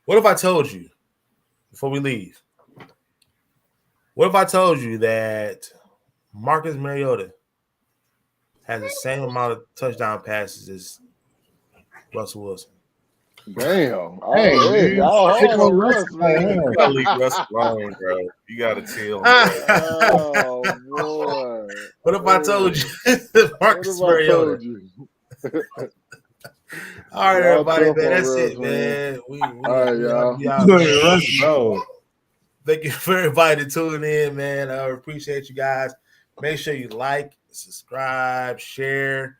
What if I told you before we leave. What if I told you that Marcus Mariota has the same amount of touchdown passes as Russell Wilson? Damn. Hey, Hey, man. y'all Pick hard on on Russ, Russ, man. You gotta leave Russ alone, bro. You gotta chill. Oh boy. What if I told you What Marcus if I Mariota? told you? All right, Y'all everybody, tough man. on That's Russ, it, man. man. We All right, y'all. we out, man. Russ, bro. Thank you for everybody tuning in, man. I appreciate you guys. Make sure you like, subscribe, share,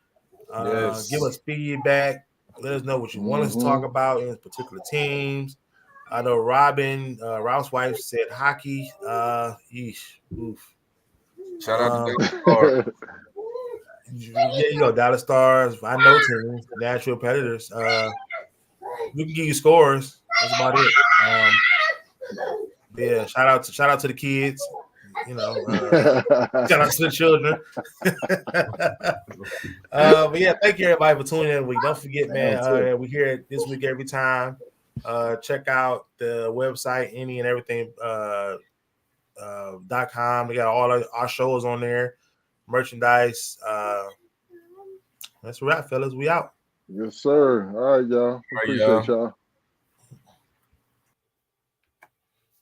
Yes. give us feedback. Let us know what you want us to talk about in particular teams. I know Ralph's wife said hockey. Oof. Shout out to David Carr. Yeah, you go Dallas Stars. I know teams, natural predators. We can give you scores. That's about it. Yeah, shout out to the kids. You know, shout out to the children. But yeah, thank you everybody for tuning in. Don't forget, man. We hear it this week every time. Check out the website, any and everything .com. We got all our shows on there, merchandise. That's a wrap, fellas. We out. Yes, sir. All right, y'all. Appreciate y'all.